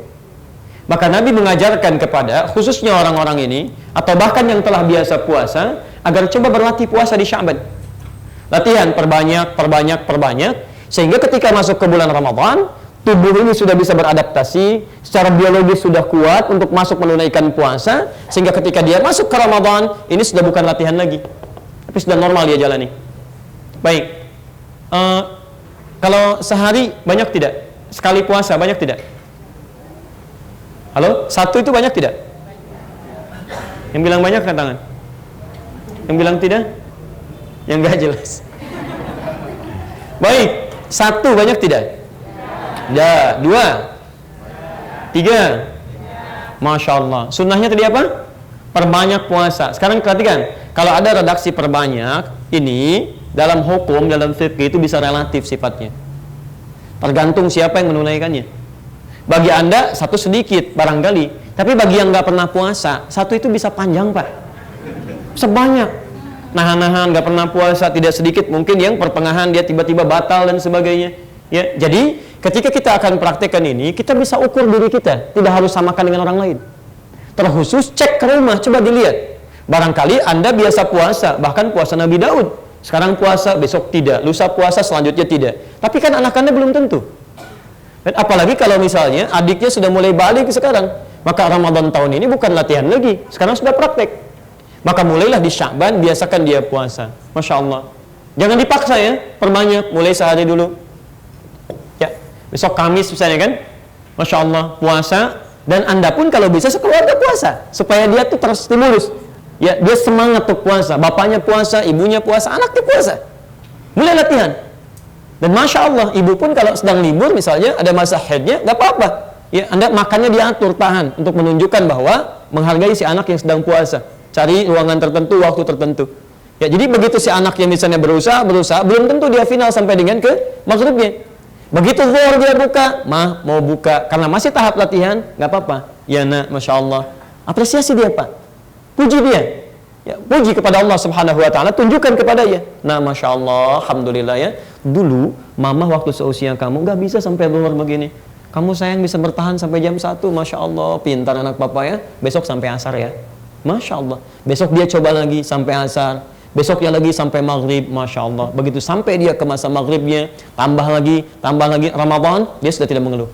Maka Nabi mengajarkan kepada khususnya orang-orang ini, atau bahkan yang telah biasa puasa, agar coba berlatih puasa di Sya'ban. Latihan perbanyak, sehingga ketika masuk ke bulan Ramadan, tubuh ini sudah bisa beradaptasi, secara biologis sudah kuat untuk masuk menunaikan puasa, sehingga ketika dia masuk ke Ramadan, ini sudah bukan latihan lagi, tapi sudah normal dia jalani. Baik. Kalau sehari banyak tidak? Sekali puasa banyak tidak? Halo, 1 itu banyak tidak? Yang bilang banyak angkat tangan. Yang bilang tidak? Yang nggak jelas. Baik, 1 banyak tidak? Ya, 2, 3. Masya Allah. Sunnahnya tadi apa? Perbanyak puasa. Sekarang perhatikan, kalau ada redaksi perbanyak, ini dalam hukum, dalam fikih itu bisa relatif sifatnya. Tergantung siapa yang menunaikannya. Bagi Anda 1 sedikit barangkali, tapi bagi yang nggak pernah puasa, 1 itu bisa panjang, Pak. Sebanyak. Nahan-nahan nggak pernah puasa, tidak sedikit mungkin yang pertengahan dia tiba-tiba batal dan sebagainya. Ya, jadi ketika kita akan praktekkan ini, kita bisa ukur diri kita, tidak harus samakan dengan orang lain. Terkhusus cek ke rumah, coba dilihat. Barangkali Anda biasa puasa, bahkan puasa Nabi Daud. Sekarang puasa, besok tidak, lusa puasa, selanjutnya tidak. Tapi kan anak Anda belum tentu. Dan apalagi kalau misalnya adiknya sudah mulai balik sekarang, maka Ramadan tahun ini bukan latihan lagi, sekarang sudah praktek. Maka mulailah di Sya'ban, biasakan dia puasa. Masya Allah. Jangan dipaksa ya, perbanyak, mulai sehari dulu. Ya, besok Kamis misalnya kan, Masya Allah, puasa. Dan Anda pun kalau bisa sekeluarga puasa, supaya dia tuh terstimulus. Ya, dia semangat tuh puasa. Bapaknya puasa, ibunya puasa, anaknya puasa. Mulai latihan. Dan Masya Allah, ibu pun kalau sedang libur misalnya, ada masa haidnya, nggak apa-apa. Ya, Anda makannya diatur, tahan, untuk menunjukkan bahwa menghargai si anak yang sedang puasa. Cari ruangan tertentu, waktu tertentu. Ya, jadi begitu si anaknya misalnya berusaha, belum tentu dia final sampai dengan ke maghribnya. Begitu zuhur dia buka, mau buka, karena masih tahap latihan, nggak apa-apa. Ya nak, Masya Allah. Apresiasi dia, Pak. Puji dia. Ya, puji kepada Allah Subhanahu Wa Taala, tunjukkan kepada dia. Nah, Masya Allah, Alhamdulillah ya. Dulu, mama waktu seusia kamu nggak bisa sampai zuhur begini. Kamu sayang bisa bertahan sampai jam 1, Masya Allah, pintar anak papa ya. Besok sampai asar ya. Masya Allah. Besok dia coba lagi sampai asar. Besoknya lagi sampai maghrib. Masya Allah. Begitu sampai dia ke masa maghribnya, tambah lagi Ramadan, dia sudah tidak mengeluh.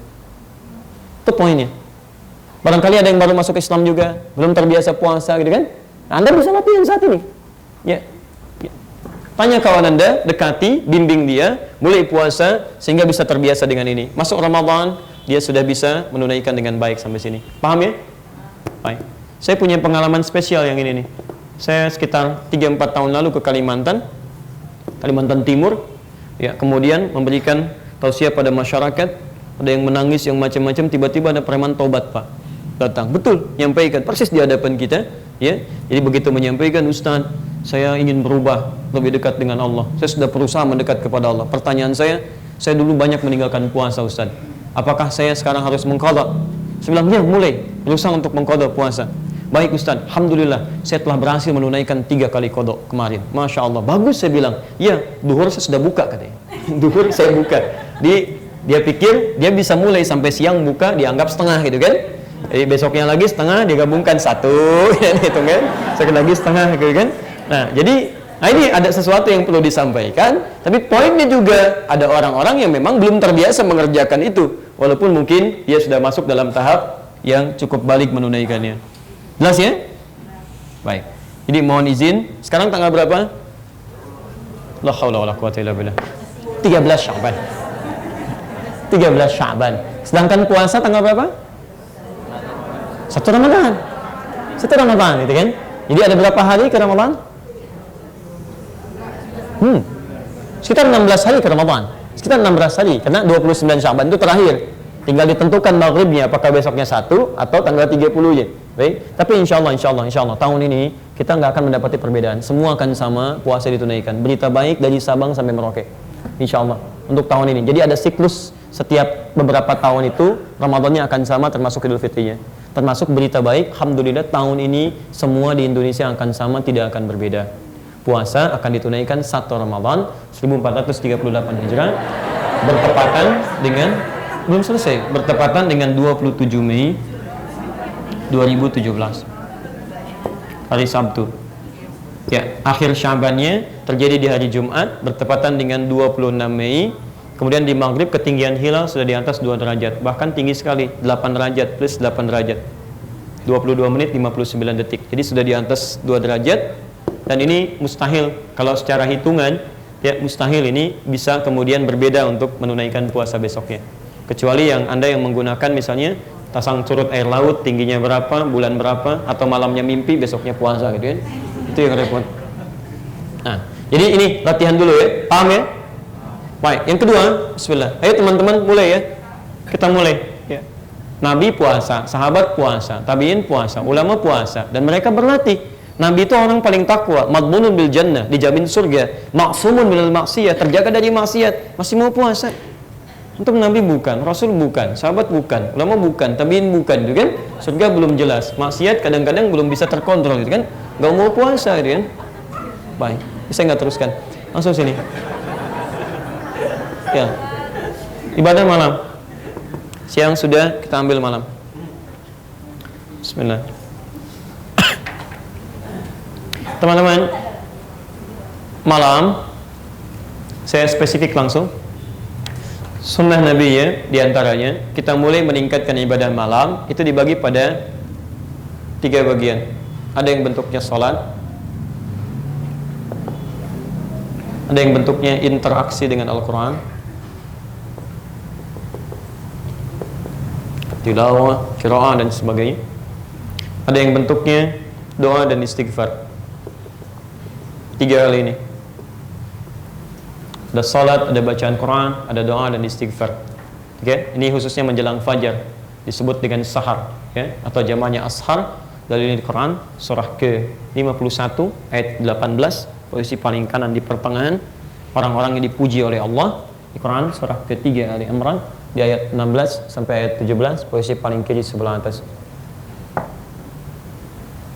Itu poinnya. Barangkali ada yang baru masuk Islam juga, belum terbiasa puasa gitu kan. Anda bisa latihan saat ini. Ya. Tanya kawan Anda, dekati, bimbing dia, mulai puasa sehingga bisa terbiasa dengan ini. Masuk Ramadan, dia sudah bisa menunaikan dengan baik sampai sini. Paham ya? Baik. Saya punya pengalaman spesial yang ini nih. Saya sekitar 3-4 tahun lalu ke Kalimantan Timur. Ya, kemudian memberikan tausiah pada masyarakat. Ada yang menangis, yang macam-macam. Tiba-tiba ada preman tobat, Pak. Datang, betul, nyampaikan persis di hadapan kita. Ya, jadi begitu menyampaikan, Ustaz, saya ingin berubah lebih dekat dengan Allah. Saya sudah berusaha mendekat kepada Allah. Pertanyaan saya dulu banyak meninggalkan puasa, Ustaz. Apakah saya sekarang harus mengqadha? Saya bilang, ya, mulai berusaha untuk mengqadha puasa. Baik Ustaz, Alhamdulillah saya telah berhasil menunaikan 3 kali qadha kemarin. Masya Allah, bagus, saya bilang. Ya, duhur saya sudah buka katanya. Duhur saya buka. Dia pikir dia bisa mulai sampai siang buka, dianggap setengah gitu kan. Jadi besoknya lagi setengah, digabungkan 1 gitu kan. Sekali lagi setengah gitu kan. Nah, jadi ini ada sesuatu yang perlu disampaikan. Tapi poinnya juga ada orang-orang yang memang belum terbiasa mengerjakan itu. Walaupun mungkin dia sudah masuk dalam tahap yang cukup balik menunaikannya. Jelas ya? Baik. Jadi mohon izin, sekarang tanggal berapa? La haula wala quwata illa billah. 13 Sya'ban. 13 Sya'ban. Sedangkan puasa tanggal berapa? 1 Ramadan. 1 Ramadan gitu kan? Jadi ada berapa hari ke Ramadan? Sekitar 16 hari ke Ramadan. Sekitar 16 hari karena 29 Sya'ban itu terakhir. Tinggal ditentukan maghribnya apakah besoknya 1 atau tanggal 30-nya. Baik. Tapi insya Allah tahun ini kita nggak akan mendapati perbedaan. Semua akan sama, puasa ditunaikan. Berita baik dari Sabang sampai Merauke. Insya Allah untuk tahun ini. Jadi ada siklus setiap beberapa tahun itu Ramadannya akan sama termasuk Idul Fitrinya. Termasuk berita baik, alhamdulillah tahun ini semua di Indonesia akan sama, tidak akan berbeda. Puasa akan ditunaikan 1 Ramadan 1438 Hijrah bertepatan dengan 27 Mei 2017 hari Sabtu. Ya, akhir Syabannya terjadi di hari Jumat bertepatan dengan 26 Mei. Kemudian di maghrib ketinggian hilal sudah di atas 2 derajat, bahkan tinggi sekali, 8 derajat plus 8 derajat 22 menit 59 detik. Jadi sudah di atas 2 derajat. Dan ini mustahil kalau secara hitungan, ya mustahil ini bisa kemudian berbeda untuk menunaikan puasa besoknya. Kecuali yang Anda yang menggunakan misalnya Pasang surut air laut, tingginya berapa, bulan berapa, atau malamnya mimpi, besoknya puasa gitu kan. Itu yang repot. Nah, jadi ini latihan dulu ya, paham ya? Baik, yang kedua, bismillah. Ayo teman-teman mulai ya. Kita mulai ya. Nabi puasa, sahabat puasa, tabi'in puasa, ulama puasa, dan mereka berlatih. Nabi itu orang paling takwa, madmunun bil jannah, dijamin surga, maksumun minal maksiyah, terjaga dari maksiat, masih mau puasa. Untuk Nabi bukan, Rasul bukan, sahabat bukan, ulama bukan, tabi'in bukan, gitu kan? Surga belum jelas, maksiat kadang-kadang belum bisa terkontrol, gitu kan? Gak mau puasa, gitu kan? Baik, bisa nggak teruskan? Langsung sini. Ya, ibadah malam. Siang sudah, kita ambil malam. Bismillah. Teman-teman, malam saya spesifik langsung. Sunnah Nabi ya, diantaranya kita mulai meningkatkan ibadah malam itu dibagi pada 3 bagian. Ada yang bentuknya sholat, ada yang bentuknya interaksi dengan Al-Quran, tilawah, qiraah dan sebagainya. Ada yang bentuknya doa dan istighfar. 3 hal ini. Ada salat, ada bacaan Quran, ada doa dan istighfar. Oke, ini khususnya menjelang fajar disebut dengan sahar, ya, atau jamaknya ashar. Dalil di Quran surah ke-51 ayat 18, posisi paling kanan di pertengahan, orang-orang yang dipuji oleh Allah. Di Quran surah ke-3 Ali Imran di ayat 16 sampai ayat 17, posisi paling kiri sebelah atas.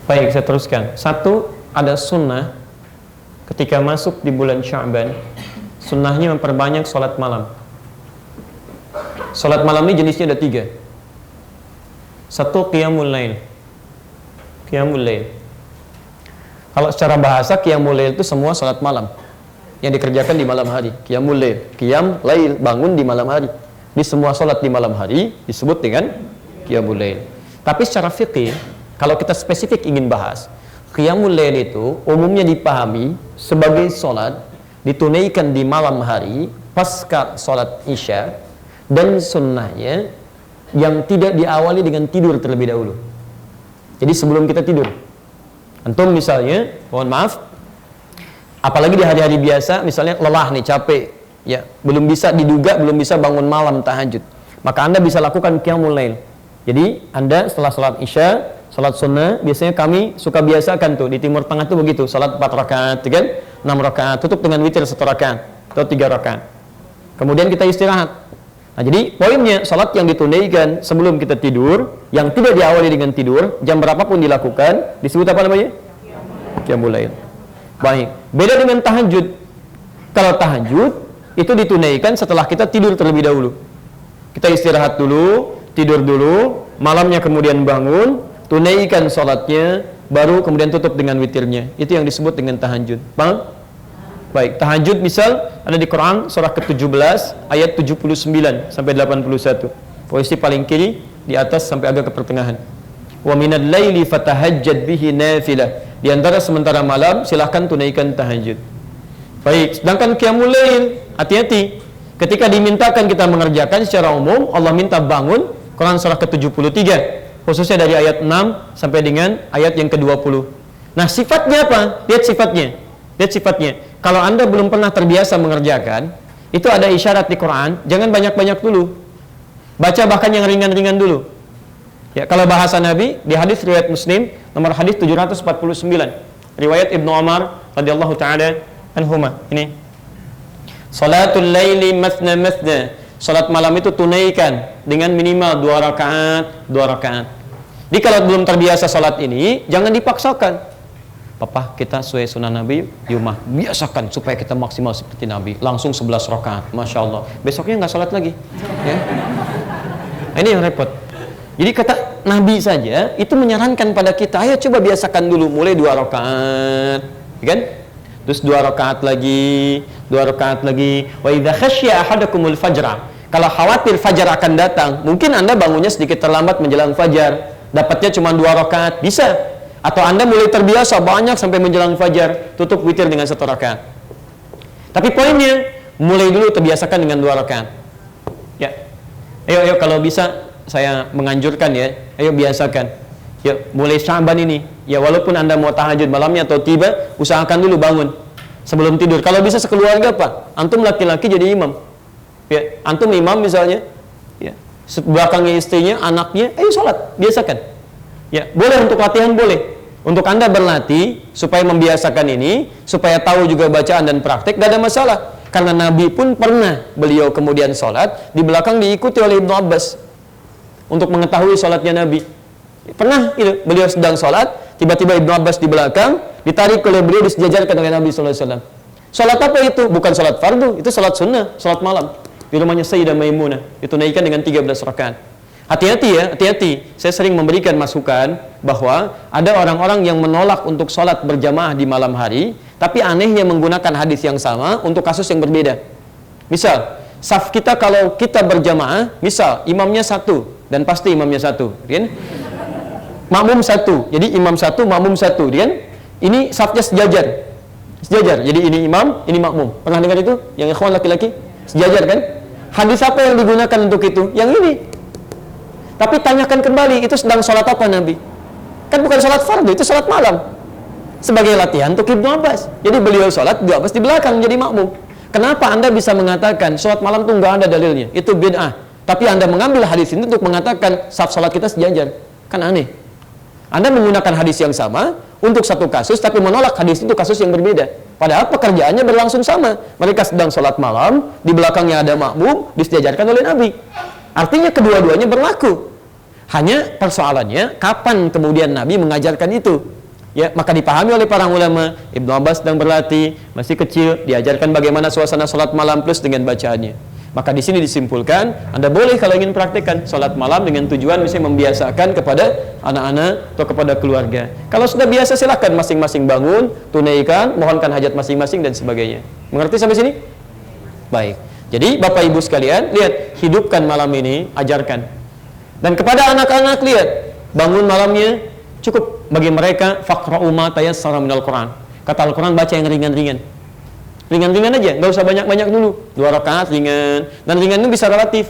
Baik, saya teruskan. 1, ada sunnah ketika masuk di bulan Sya'ban. Sunnahnya memperbanyak sholat malam. Sholat malam ini jenisnya ada 3. 1, qiyamul lail. Qiyamul lail. Kalau secara bahasa qiyamul lail itu semua sholat malam yang dikerjakan di malam hari. Qiyamul lail, qiyam lail, bangun di malam hari. Di semua sholat di malam hari disebut dengan qiyamul lail. Tapi secara fikih, kalau kita spesifik ingin bahas, qiyamul lail itu umumnya dipahami sebagai sholat ditunaikan di malam hari pasca sholat isya, dan sunnahnya yang tidak diawali dengan tidur terlebih dahulu. Jadi sebelum kita tidur, antum misalnya, mohon maaf, apalagi di hari-hari biasa, misalnya lelah nih, capek, ya, belum bisa diduga, belum bisa bangun malam tahajud, maka Anda bisa lakukan qiyamul lail. Jadi Anda setelah sholat isya, sholat sunnah, biasanya kami suka biasakan tuh di Timur Tengah tuh begitu, sholat 4 rakaat, kan? 6 rakaat, tutup dengan witir 1 rakaat atau 3 rakaat. Kemudian kita istirahat. Nah, jadi poinnya sholat yang ditunaikan sebelum kita tidur, yang tidak diawali dengan tidur, jam berapapun dilakukan, disebut apa namanya? Qiyamul lail. Baik. Beda dengan tahajud. Kalau tahajud itu ditunaikan setelah kita tidur terlebih dahulu. Kita istirahat dulu, tidur dulu, malamnya kemudian bangun, tunaikan sholatnya, baru kemudian tutup dengan witirnya. Itu yang disebut dengan tahajud. Paham? Baik, tahajud misal ada di Quran surah ke-17 ayat 79 sampai 81. Posisi paling kiri di atas sampai agak ke pertengahan. Wa minal laili fatahajjad bihi nafilah. Di antara sementara malam silahkan tunaikan tahajud. Baik, sedangkan qiyamul lail, hati-hati. Ketika dimintakan kita mengerjakan secara umum, Allah minta bangun, Quran surah ke-73. Khususnya dari ayat 6 sampai dengan ayat yang ke-20. Nah, sifatnya apa? Lihat sifatnya. Lihat sifatnya. Kalau Anda belum pernah terbiasa mengerjakan, itu ada isyarat di Quran, jangan banyak-banyak dulu. Baca bahkan yang ringan-ringan dulu. Ya, kalau bahasa Nabi di hadis riwayat Muslim nomor hadis 749, riwayat Ibnu Umar radhiyallahu taala anhuma. Ini. Salatul laili mathna mathna. Salat malam itu tunaikan dengan minimal 2 rakaat, 2 rakaat. Jadi kalau belum terbiasa salat ini, jangan dipaksakan. Papa, kita sesuai sunnah Nabi, yumah, biasakan supaya kita maksimal seperti Nabi. Langsung 11 rakaat, Masya Allah. Besoknya nggak sholat lagi. Ya. Nah, ini yang repot. Jadi kata Nabi saja, itu menyarankan pada kita, ayo coba biasakan dulu, mulai 2 rakaat. Ya kan? Terus 2 rakaat lagi, 2 rakaat lagi. Wa idza khasya ahadakumul fajra. Kalau khawatir fajar akan datang, mungkin Anda bangunnya sedikit terlambat menjelang fajar. Dapatnya cuma 2 rakaat, bisa. Atau Anda mulai terbiasa banyak sampai menjelang fajar, tutup witir dengan 1 rakaat. Tapi poinnya, mulai dulu terbiasakan dengan 2 rakaat. Ya. Ayo kalau bisa saya menganjurkan ya, ayo biasakan. Ya, mulai Sya'ban ini, ya walaupun Anda mau tahajud malamnya atau tiba, usahakan dulu bangun sebelum tidur. Kalau bisa sekeluarga, Pak. Antum laki-laki jadi imam. Ya, antum imam misalnya, ya. Belakangnya istrinya, anaknya, ayo sholat, biasakan. Ya, boleh untuk latihan boleh. Untuk Anda berlatih supaya membiasakan ini, supaya tahu juga bacaan dan praktek, gak ada masalah. Karena Nabi pun pernah beliau kemudian sholat, di belakang diikuti oleh Ibnu Abbas untuk mengetahui sholatnya Nabi. Pernah itu, beliau sedang sholat, tiba-tiba Ibnu Abbas di belakang, ditarik oleh beliau, disejajarkan dengan Nabi SAW. Sholat apa itu? Bukan sholat fardu, itu sholat sunnah, sholat malam. Di rumahnya Sayyidah Maimunah, itu naikkan dengan 13 rakaat. Hati-hati ya, hati-hati. Saya sering memberikan masukan bahwa ada orang-orang yang menolak untuk sholat berjamaah di malam hari, tapi anehnya menggunakan hadis yang sama untuk kasus yang berbeda. Misal, saf kita kalau kita berjamaah, misal imamnya satu, dan pasti imamnya satu, kan? Makmum satu, jadi imam satu, makmum satu, kan? Ini safnya sejajar, sejajar. Jadi ini imam, ini makmum. Pernah dengar itu? Yang ikhwan laki-laki sejajar kan? Hadis apa yang digunakan untuk itu? Yang ini. Tapi tanyakan kembali, itu sedang sholat apa Nabi? Kan bukan sholat fardu, itu sholat malam. Sebagai latihan untuk Ibnu Abbas. Jadi beliau sholat, Ibnu Abbas di belakang jadi makmum. Kenapa Anda bisa mengatakan sholat malam itu nggak ada dalilnya? Itu bid'ah. Tapi Anda mengambil hadis ini untuk mengatakan saf sholat kita sejajar. Kan aneh. Anda menggunakan hadis yang sama untuk satu kasus, tapi menolak hadis itu kasus yang berbeda. Padahal pekerjaannya berlangsung sama. Mereka sedang sholat malam, di belakangnya ada makmum, disejajarkan oleh Nabi. Artinya kedua-duanya berlaku. Hanya persoalannya kapan kemudian Nabi mengajarkan itu. Ya, maka dipahami oleh para ulama, Ibnu Abbas sedang berlatih, masih kecil, diajarkan bagaimana suasana sholat malam plus dengan bacaannya. Maka di sini disimpulkan, Anda boleh kalau ingin praktekkan sholat malam dengan tujuan misalnya membiasakan kepada anak-anak atau kepada keluarga. Kalau sudah biasa silakan masing-masing bangun, tunaikan, mohonkan hajat masing-masing dan sebagainya. Mengerti sampai sini? Baik. Jadi Bapak Ibu sekalian, lihat, hidupkan malam ini, ajarkan. Dan kepada anak-anak, lihat, bangun malamnya cukup bagi mereka faqra'u ma tayassara minal Quran. Kata Al-Quran, baca yang ringan-ringan. Ringan-ringan aja, nggak usah banyak-banyak dulu. 2 rakaat ringan, dan ringan itu bisa relatif.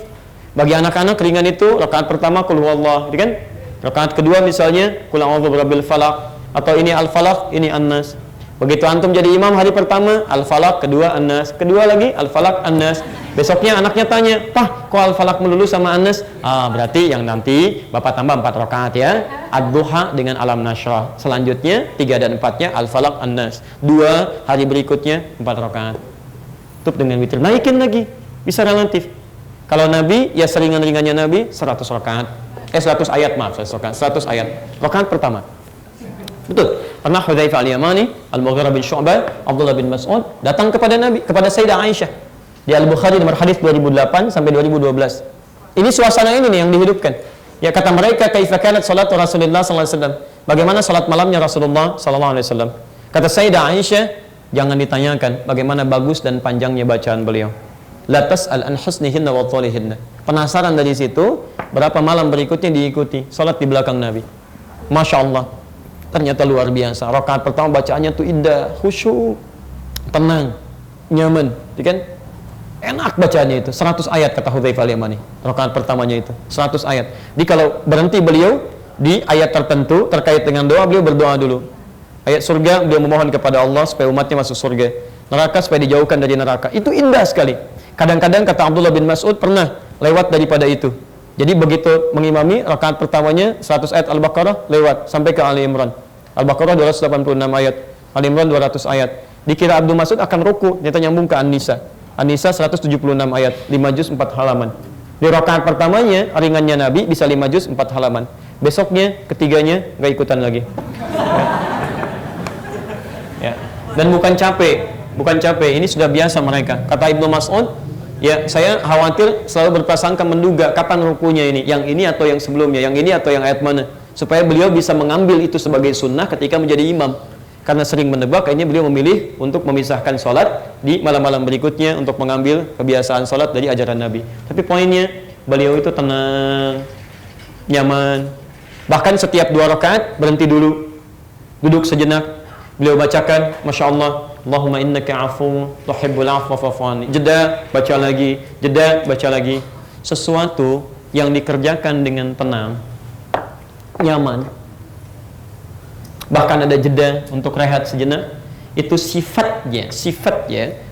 Bagi anak-anak ringan itu rakaat pertama qul huwallah, kan? Rakaat kedua misalnya qul a'udzu birabbil falaq, atau ini al-falaq, ini an-nas. Begitu antum jadi imam hari pertama al-falaq, kedua an-nas, kedua lagi al-falaq, an-nas. Besoknya anaknya tanya, "Pah, kok al-falaq melulu sama an-nas?" Berarti yang nanti Bapak tambah 4 rakaat ya. Ad-duha dengan alam nasyrah. Selanjutnya 3 dan 4-nya al-falaq, an-nas. 2 hari berikutnya 4 rakaat. Tutup dengan witir. Naikin lagi. Bisa relatif. Kalau Nabi, ya seringan-ringannya Nabi 100 rakaat. 100 ayat, maaf, 100 ayat. Rakaat pertama. Betul. Pernah Hudzaifah al-Yamani, Al-Mughirah bin Syu'bah, Abdullah bin Mas'ud datang kepada Nabi, kepada Sayyidah Aisyah. Di Al-Bukhari nomor hadis 2008 sampai 2012. Ini suasana ini nih yang dihidupkan. Ya, kata mereka, kaifa kanat salatu Rasulullah sallallahu alaihi wasallam? Bagaimana salat malamnya Rasulullah sallallahu alaihi wasallam? Kata Sayyidah Aisyah, jangan ditanyakan bagaimana bagus dan panjangnya bacaan beliau. La tas'al an husnihinna wa thalihinna. Penasaran dari situ, berapa malam berikutnya diikuti salat di belakang Nabi. Masya Allah. Ternyata luar biasa. Rakaat pertama bacaannya tuh indah, khusyuk, tenang, nyaman, kan? Enak bacaannya itu. 100 ayat kata Hudzaifah al-Yamani. Rakaat pertamanya itu 100 ayat. Jadi kalau berhenti beliau di ayat tertentu terkait dengan doa, beliau berdoa dulu. Ayat surga, beliau memohon kepada Allah supaya umatnya masuk surga. Neraka supaya dijauhkan dari neraka. Itu indah sekali. Kadang-kadang kata Abdullah bin Mas'ud pernah lewat daripada itu. Jadi begitu mengimami rakaat pertamanya 100 ayat Al-Baqarah lewat sampai ke Ali Imran. Al-Baqarah 286 ayat, Ali Imran 200 ayat. Dikira Abdul Mas'ud akan ruku, ternyata nyambung ke An-Nisa. An-Nisa 176 ayat, 5 juz 4 halaman. Di rakaat pertamanya ringannya Nabi bisa 5 juz 4 halaman. Besoknya ketiganya nggak ikutan lagi. Ya. Dan bukan capek, ini sudah biasa mereka. Kata Ibnu Mas'ud, ya, saya khawatir selalu berprasangka menduga kapan rukunya ini, yang ini atau yang sebelumnya, yang ini atau yang ayat mana, supaya beliau bisa mengambil itu sebagai sunnah ketika menjadi imam. Karena sering menebak, akhirnya beliau memilih untuk memisahkan sholat di malam-malam berikutnya untuk mengambil kebiasaan sholat dari ajaran Nabi. Tapi poinnya, beliau itu tenang, nyaman. Bahkan setiap 2 rakaat berhenti dulu, duduk sejenak, beliau bacakan, Masya Allah, Allahumma innaka afu tuhibbul afwa fa'fu anni. Jeda, baca lagi, jeda, baca lagi. Sesuatu yang dikerjakan dengan tenang, nyaman, bahkan ada jeda untuk rehat sejenak, itu sifatnya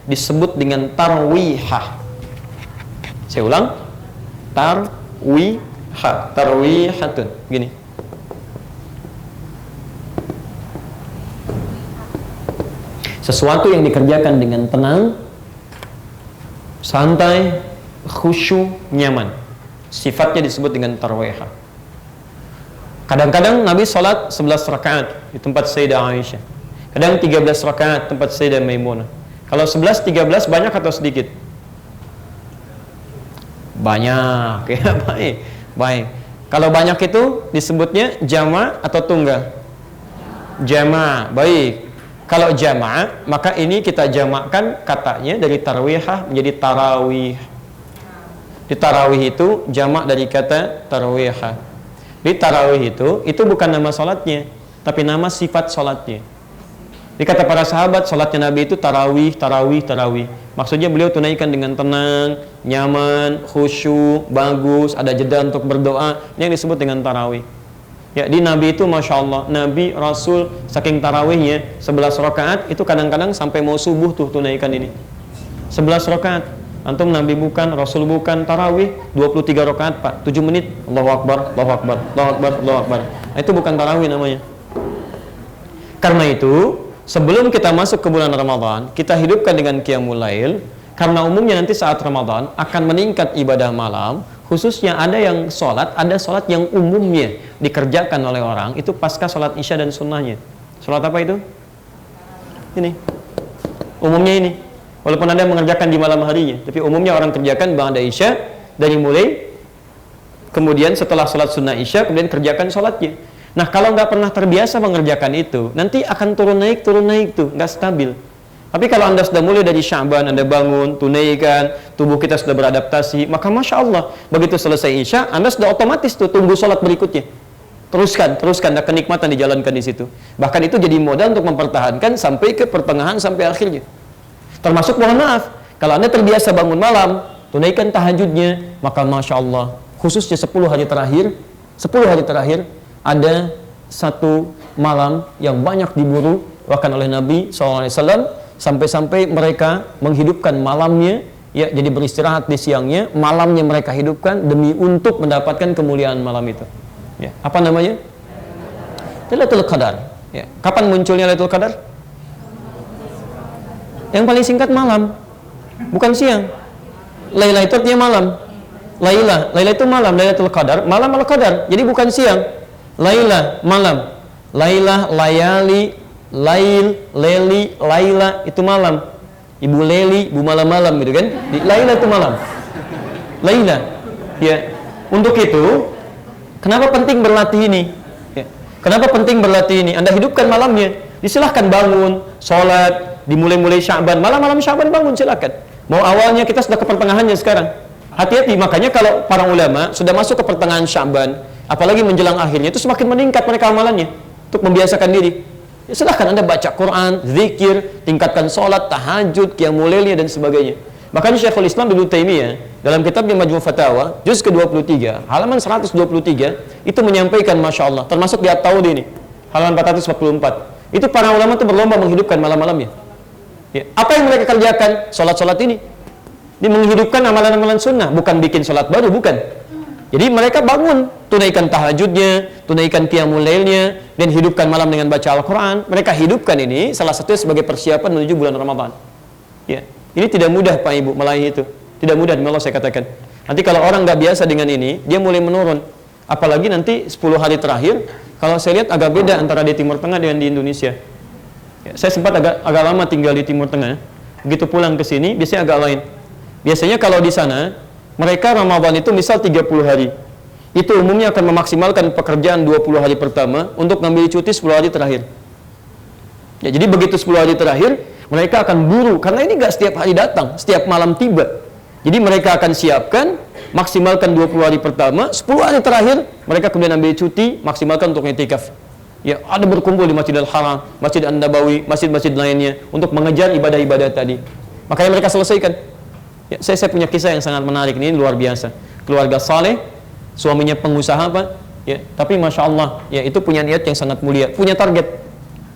disebut dengan tarwihah. Saya ulang, tarwihatun, gini. Sesuatu yang dikerjakan dengan tenang, santai, khusyuk, nyaman. Sifatnya disebut dengan tarwihah. Kadang-kadang Nabi sholat 11 rakaat di tempat Sayyidah Aisyah. Kadang 13 rakaat tempat Sayyidah Maimunah. Kalau 11, 13 banyak atau sedikit? Banyak, ya, baik. Kalau banyak itu disebutnya jama' atau tunggal? Jama', baik. Kalau jama', maka ini kita jamakkan katanya dari tarwihah menjadi tarawih. Di tarawih itu jamak dari kata tarwihah. Di tarawih itu bukan nama salatnya, tapi nama sifat salatnya. Di kata para sahabat, salatnya Nabi itu tarawih. Maksudnya beliau tunaikan dengan tenang, nyaman, khusyuk, bagus, ada jeda untuk berdoa. Ini yang disebut dengan tarawih. Ya, di Nabi itu Masya Allah, Nabi Rasul saking tarawihnya 11 rakaat itu kadang-kadang sampai mau subuh tuh tunaikan ini 11 rakaat. Antum Nabi bukan, Rasul bukan, tarawih 23 rakaat Pak, 7 menit, Allahu Akbar, Allahu Akbar, Allahu Akbar, Allahu Akbar. Nah, itu bukan tarawih namanya. Karena itu sebelum kita masuk ke bulan Ramadan, kita hidupkan dengan qiyamul lail. Karena umumnya nanti saat Ramadan akan meningkat ibadah malam. Khususnya ada yang sholat, ada sholat yang umumnya dikerjakan oleh orang itu pasca sholat isya dan sunnahnya. Sholat apa itu? Ini. Umumnya ini. Walaupun ada yang mengerjakan di malam harinya, tapi umumnya orang kerjakan ba'da isya, dari mulai kemudian setelah sholat sunnah isya, kemudian kerjakan sholatnya. Nah, kalau nggak pernah terbiasa mengerjakan itu, nanti akan turun naik tuh, nggak stabil. Tapi kalau Anda sudah mulai dari Sya'ban, Anda bangun, tunaikan, tubuh kita sudah beradaptasi, maka Masya Allah, begitu selesai Isya, Anda sudah otomatis tuh tunggu sholat berikutnya. Teruskan, ada kenikmatan dijalankan di situ. Bahkan itu jadi modal untuk mempertahankan sampai ke pertengahan, sampai akhirnya. Termasuk, mohon maaf, kalau Anda terbiasa bangun malam, tunaikan tahajudnya, maka Masya Allah, khususnya 10 hari terakhir, ada satu malam yang banyak diburu, bahkan oleh Nabi SAW, sampai-sampai mereka menghidupkan malamnya, ya, jadi beristirahat di siangnya, malamnya mereka hidupkan demi untuk mendapatkan kemuliaan malam itu. Ya, apa namanya? Lailatul Qadar. Ya, kapan munculnya Lailatul Qadar? Yang paling singkat malam, bukan siang. Laila itu artinya malam. Laila itu malam, Lailatul Qadar, malam al-Qadar. Jadi bukan siang. Laila malam. Laila, layali, Lail, Leli, Laila itu malam. Ibu Leli, ibu malam-malam gitu kan. Laila itu malam. Laila. Ya. Untuk itu, kenapa penting berlatih ini? Ya. Kenapa penting berlatih ini? Anda hidupkan malamnya. Disilahkan bangun, sholat, dimulai-mulai Sya'ban, malam-malam Sya'ban bangun silakan. Mau awalnya kita sudah ke pertengahannya sekarang. Hati-hati, makanya kalau para ulama sudah masuk ke pertengahan Sya'ban, apalagi menjelang akhirnya itu semakin meningkat mereka amalannya untuk membiasakan diri. Ya, silahkan Anda baca Quran, zikir, tingkatkan sholat, tahajud, qiyamul lailnya dan sebagainya. Makanya Syekhul Islam Ibnu Taimiyah dalam kitabnya Majmu' Fatawa, juz ke-23, halaman 123, itu menyampaikan Masya Allah, termasuk di At-Tawdi ini, halaman 444. Itu para ulama itu berlomba menghidupkan malam-malamnya. Ya, apa yang mereka kerjakan? Sholat-sholat ini. Dia menghidupkan amalan-amalan sunnah, bukan bikin sholat baru, bukan. Jadi mereka bangun, tunaikan tahajudnya, tunaikan qiyamul lailnya, dan hidupkan malam dengan baca Al-Quran. Mereka hidupkan ini salah satunya sebagai persiapan menuju bulan Ramadan. Ya, ini tidak mudah Pak Ibu melahi itu. Tidak mudah demi Allah saya katakan. Nanti kalau orang nggak biasa dengan ini, dia mulai menurun. Apalagi nanti 10 hari terakhir, kalau saya lihat agak beda antara di Timur Tengah dengan di Indonesia. Ya, saya sempat agak lama tinggal di Timur Tengah. Begitu pulang ke sini, biasanya agak lain. Biasanya kalau di sana, mereka Ramadan itu misal 30 hari. Itu umumnya akan memaksimalkan pekerjaan 20 hari pertama untuk ngambil cuti 10 hari terakhir. Ya, jadi begitu 10 hari terakhir, mereka akan buru. Karena ini nggak setiap hari datang, setiap malam tiba. Jadi mereka akan siapkan, maksimalkan 20 hari pertama, 10 hari terakhir, mereka kemudian ambil cuti, maksimalkan untuk i'tikaf. Ya, ada berkumpul di Masjidil Haram, Masjid An-Nabawi, masjid-masjid lainnya, untuk mengejar ibadah-ibadah tadi. Makanya mereka selesaikan. Ya, saya punya kisah yang sangat menarik ini, luar biasa. Keluarga saleh suaminya pengusaha apa, ya, tapi masya Allah, ya itu punya niat yang sangat mulia, punya target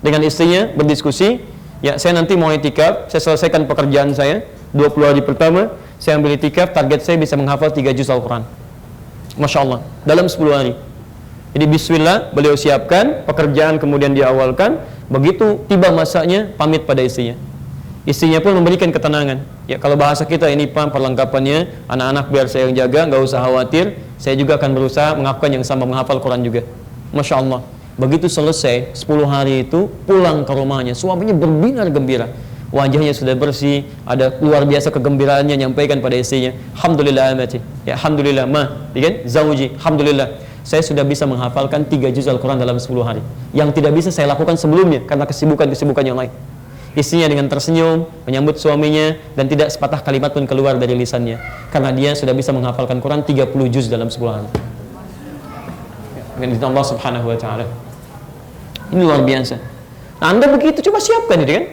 dengan istrinya berdiskusi, ya saya nanti mau itikaf, saya selesaikan pekerjaan saya 20 hari pertama, saya ambil itikaf, target saya bisa menghafal 3 juz Al-Quran, masya Allah, dalam 10 hari. Jadi bismillah, beliau siapkan pekerjaan, kemudian diawalkan, begitu tiba masanya pamit pada istrinya. Istrinya pun memberikan ketenangan. Ya, kalau bahasa kita ini Pak, perlengkapannya, anak-anak biar saya yang jaga, nggak usah khawatir. Saya juga akan berusaha melakukan yang sama, menghafal Quran juga. Masya Allah. Begitu selesai 10 hari itu, pulang ke rumahnya, suaminya berbinar gembira. Wajahnya sudah bersih, ada luar biasa kegembiraannya, nyampaikan pada istrinya, alhamdulillah amati, ya alhamdulillah ma, kan? Zauji, alhamdulillah. Saya sudah bisa menghafalkan 3 juz Al-Quran dalam 10 hari. Yang tidak bisa saya lakukan sebelumnya karena kesibukan-kesibukan yang lain. Istrinya dengan tersenyum menyambut suaminya dan tidak sepatah kalimat pun keluar dari lisannya karena dia sudah bisa menghafalkan Quran 30 juz dalam 10 hari. Dengan izin Allah Subhanahu wa taala. Ini luar biasa. Nah, Anda begitu coba siapkan itu kan?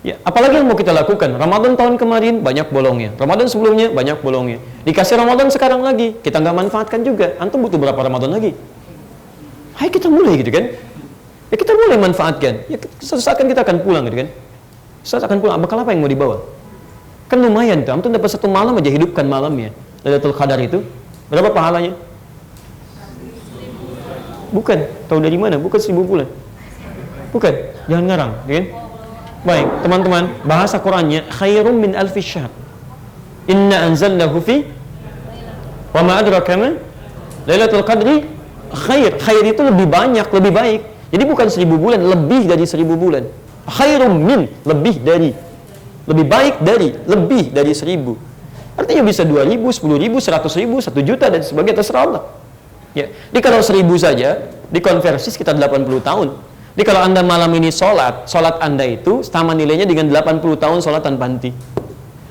Ya, apalagi yang mau kita lakukan? Ramadan tahun kemarin banyak bolongnya. Ramadan sebelumnya banyak bolongnya. Dikasih Ramadan sekarang lagi, kita nggak manfaatkan juga. Antum butuh berapa Ramadan lagi? Hai kita mulai gitu kan? Ya kita boleh manfaatkan. Ya suatu saat kan kita akan pulang gitu kan. Saat akan pulang, bekal apa yang mau dibawa? Kan lumayan tuh, antum dapat 1 malam aja, hidupkan malamnya. Lailatul Qadar itu berapa pahalanya? Bukan, tahu dari mana? Bukan 1000 bulan. Bukan, jangan ngarang, gitu kan? Baik, teman-teman, bahasa Qur'annya khairum min alfi syahr. Inna anzalnahu fi wa ma adraka ma Lailatul Qadri khair. Khair itu lebih banyak, lebih baik. Jadi bukan 1000 bulan, lebih dari 1000 bulan. Khairum min, lebih dari, lebih baik dari, lebih dari 1000. Artinya bisa 2000, 10.000, 100.000, 1 juta dan sebagainya, terserah Allah. Ya. Jadi kalau 1000 saja dikonversi sekitar 80 tahun. Jadi kalau Anda malam ini sholat Anda itu sama nilainya dengan 80 tahun sholat tanpa henti.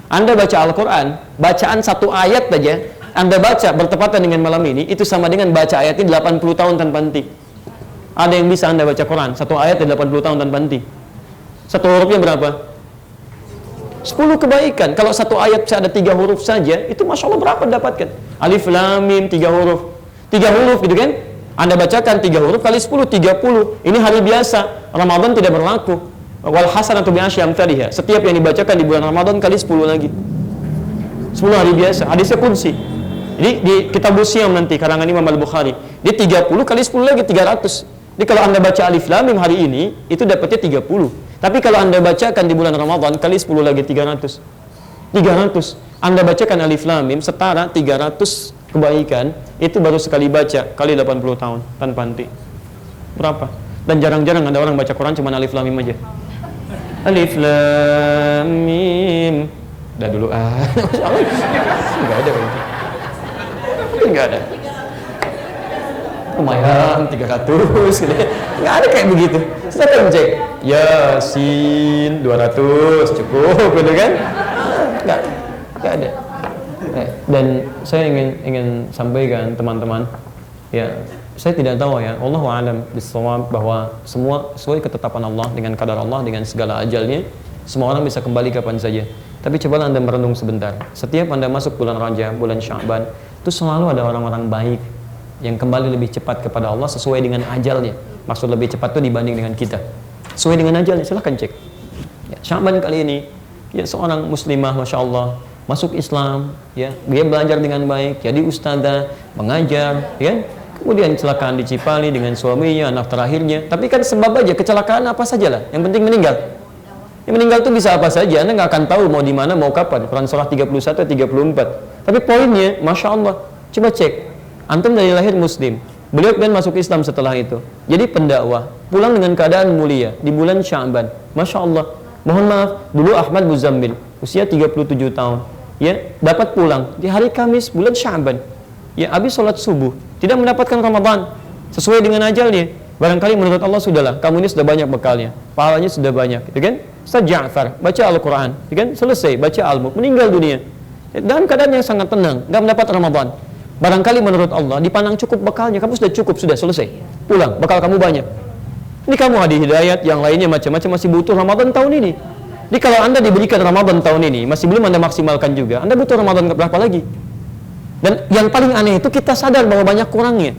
Anda baca Al-Quran, bacaan 1 ayat saja Anda baca bertepatan dengan malam ini, itu sama dengan baca ayat ini 80 tahun tanpa henti. Ada yang bisa Anda baca Quran 1 ayat 80 tahun tanpa henti. 1 hurufnya berapa? 10 kebaikan. Kalau 1 ayat bisa ada 3 huruf saja, itu masya Allah berapa dapatkan? Alif lam mim 3 huruf. 3 huruf gitu kan? Anda bacakan 3 huruf kali 10, 30. Ini hari biasa. Ramadan tidak berlaku. Wal hasanatu bi asyri amsalihha. Setiap yang dibacakan di bulan Ramadan kali 10 lagi. 10 hari biasa. Hadisnya kunci. Jadi di Kitab Siyam nanti karangan Imam Al-Bukhari, dia 30 kali 10 lagi 300. Jadi kalau Anda baca Alif Lam Mim hari ini, itu dapatnya 30. Tapi kalau Anda bacakan di bulan Ramadan kali 10 lagi 300. 300. Anda bacakan Alif Lam Mim setara 300 kebaikan, itu baru sekali baca kali 80 tahun tanpa henti. Berapa? Dan jarang-jarang ada orang baca Quran cuma Alif Lam Mim aja. Alif Lam Mim. Udah dulu enggak ada kayak gitu. Enggak ada. Lumayan 300 gitu. Enggak ada kayak begitu. Saya kan cek Yasin 200 cukup gitu kan? Enggak ada. Dan saya ingin sampaikan teman-teman, ya saya tidak tahu ya, Allahu a'lam bishawab, bahwa semua sesuai ketetapan Allah, dengan kadar Allah, dengan segala ajalnya, semua orang bisa kembali kapan saja. Tapi cobalah Anda merenung sebentar. Setiap Anda masuk bulan Rajab, bulan Sya'ban, itu selalu ada orang-orang baik yang kembali lebih cepat kepada Allah sesuai dengan ajalnya. Maksud lebih cepat itu dibanding dengan kita. Sesuai dengan ajalnya, silahkan cek. Ya, Sya'ban kali ini, ya seorang muslimah, masya Allah, masuk Islam, ya dia belajar dengan baik, jadi ustadzah, mengajar, ya. Kemudian kecelakaan di Cipali dengan suaminya, anak terakhirnya. Tapi kan sebab aja kecelakaan apa sajalah, yang penting meninggal. Yang meninggal itu bisa apa saja, Anda nggak akan tahu mau di mana, mau kapan. Quran surah 31, 34. Tapi poinnya, masya Allah, coba cek. Antum dari lahir muslim, beliau kan masuk Islam setelah itu. Jadi pendakwah, pulang dengan keadaan mulia di bulan Sya'ban. Masya Allah. Mohon maaf, dulu Ahmad Muzammil, usia 37 tahun. Ya, dapat pulang di hari Kamis bulan Sya'ban. Ya, habis sholat subuh, tidak mendapatkan Ramadan sesuai dengan ajalnya. Barangkali menurut Allah sudahlah, kamu ini sudah banyak bekalnya, pahalanya sudah banyak, gitu kan? Ustaz Ja'far baca Al-Quran, gitu kan? Selesai baca Al-Mulk, meninggal dunia dalam keadaan yang sangat tenang, nggak mendapat Ramadan. Barangkali menurut Allah dipandang cukup bekalnya, kamu sudah cukup, sudah selesai, pulang, bekal kamu banyak. Ini kamu hadi hidayat, yang lainnya macam-macam, masih butuh Ramadan tahun ini. Jadi kalau Anda diberikan Ramadan tahun ini, masih belum Anda maksimalkan juga, Anda butuh Ramadan berapa lagi? Dan yang paling aneh itu kita sadar bahwa banyak kurangnya.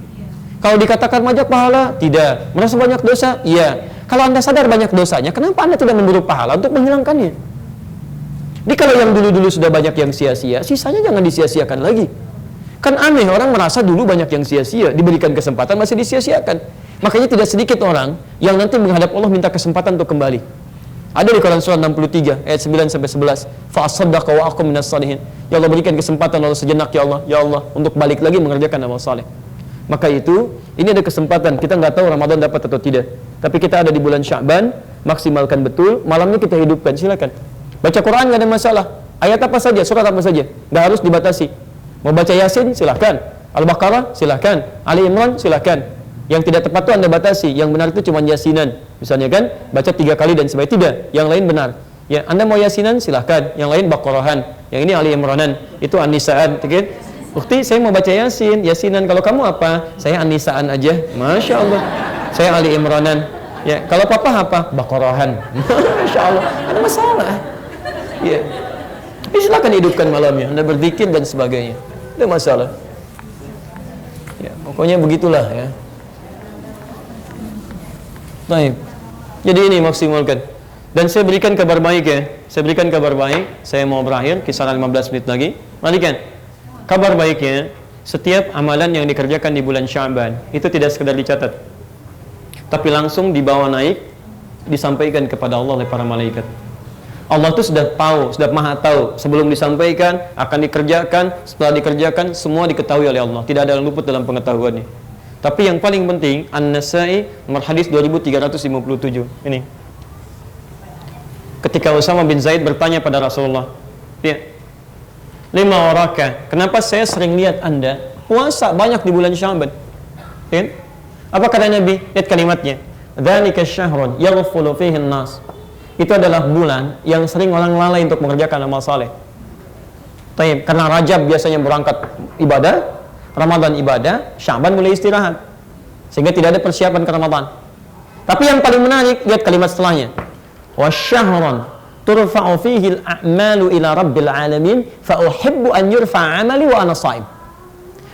Kalau dikatakan banyak pahala, tidak. Merasa banyak dosa, iya. Kalau Anda sadar banyak dosanya, kenapa Anda tidak memburu pahala untuk menghilangkannya? Jadi kalau yang dulu-dulu sudah banyak yang sia-sia, sisanya jangan disia-siakan lagi. Kan aneh, orang merasa dulu banyak yang sia-sia, diberikan kesempatan masih disia-siakan. Makanya tidak sedikit orang yang nanti menghadap Allah minta kesempatan untuk kembali. Ada di Quran surah 63 ayat 9 sampai 11. Fa asaddaqa wa aqum minas salihin. Ya Allah, berikan kesempatan Allah sejenak ya Allah untuk balik lagi mengerjakan amal saleh. Maka itu, ini ada kesempatan. Kita nggak tahu Ramadan dapat atau tidak. Tapi kita ada di bulan Sya'ban, maksimalkan betul. Malamnya kita hidupkan, silakan. Baca Quran nggak ada masalah. Ayat apa saja, surat apa saja, nggak harus dibatasi. Mau baca Yasin, silakan. Al-Baqarah, silakan. Ali Imran, silakan. Yang tidak tepat itu Anda batasi. Yang benar itu cuma Yasinan. Misalnya kan, baca 3 kali dan sebagainya. Tidak, yang lain benar. Ya, Anda mau Yasinan, silakan. Yang lain Baqarahan. Yang ini Ali Imranan. Itu An-Nisa'an. Bukti saya mau baca Yasin, Yasinan. Kalau kamu apa? Saya An-Nisa'an aja. Masya Allah. Saya Ali Imranan. Ya, kalau papa apa? Baqarahan. Masya Allah. Ada masalah. Ya. Silakan hidupkan malamnya. Anda berzikir dan sebagainya. Ada masalah. Ya, pokoknya begitulah ya. Baik. Jadi ini maksimalkan. Dan saya berikan kabar baik ya. Saya berikan kabar baik. Saya mau berakhir kisaran 15 menit lagi. Perhatikan. Kabar baiknya, setiap amalan yang dikerjakan di bulan Sya'ban itu tidak sekedar dicatat, tapi langsung dibawa naik, disampaikan kepada Allah oleh para malaikat. Allah itu sudah tahu, sudah maha tahu sebelum disampaikan, akan dikerjakan, setelah dikerjakan, semua diketahui oleh Allah. Tidak ada yang luput dalam pengetahuannya. Tapi yang paling penting, An-Nasa'i nomor hadis 2357 ini. Ketika Usama bin Zaid bertanya pada Rasulullah, ya, lima waraka, kenapa saya sering lihat Anda puasa banyak di bulan Sya'ban? Ya? Apa kata Nabi? Lihat kalimatnya. Dzalika syahrun yaghfulu fihi an-nas. Itu adalah bulan yang sering orang lalai untuk mengerjakan amal saleh. Taib, karena Rajab biasanya berangkat ibadah, Ramadan ibadah, Sya'ban mulai istirahat. Sehingga tidak ada persiapan ke Ramadan. Tapi yang paling menarik, lihat kalimat setelahnya. Wasyahrun turfa'u fihi al-a'malu ila rabbil alamin fa uhibbu an yurfa'a 'amali wa ana sha'im.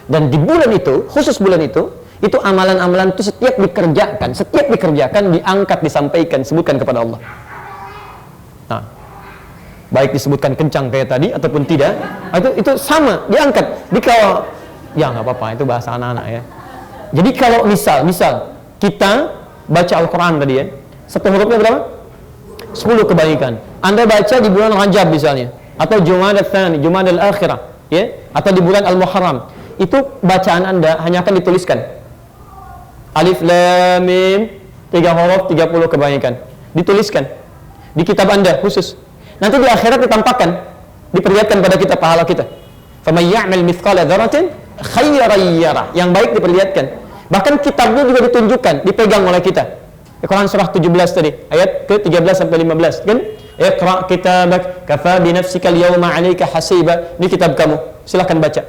Dan di bulan itu, khusus bulan itu amalan-amalan itu setiap dikerjakan diangkat, disampaikan, disebutkan kepada Allah. Nah, baik disebutkan kencang kayak tadi ataupun tidak, itu sama, diangkat. Jadi kalau ya nggak apa-apa, itu bahasa anak-anak ya. Jadi kalau misal kita baca Al-Qur'an tadi ya, satu hurufnya berapa? 10 kebaikan. Anda baca di bulan Rajab misalnya, atau Jumadal Tsani, Jumadal Akhirah, ya, atau di bulan Al-Muharram, itu bacaan Anda hanya akan dituliskan. Alif Lam Mim, 3 huruf, 30 kebaikan. Dituliskan di kitab Anda khusus. Nanti di akhirat ditampakkan, diperlihatkan pada kita pahala kita. Faman ya'mal mithqala dzarratin khairan yarah. Yang baik diperlihatkan. Bahkan kitabnya juga ditunjukkan, dipegang oleh kita. Quran surah 17 tadi, ayat ke-13 sampai 15, kan? Iqra kitabak kafa bi nafsika al-yawma 'alaika hasiba. Ini kitab kamu, silakan baca.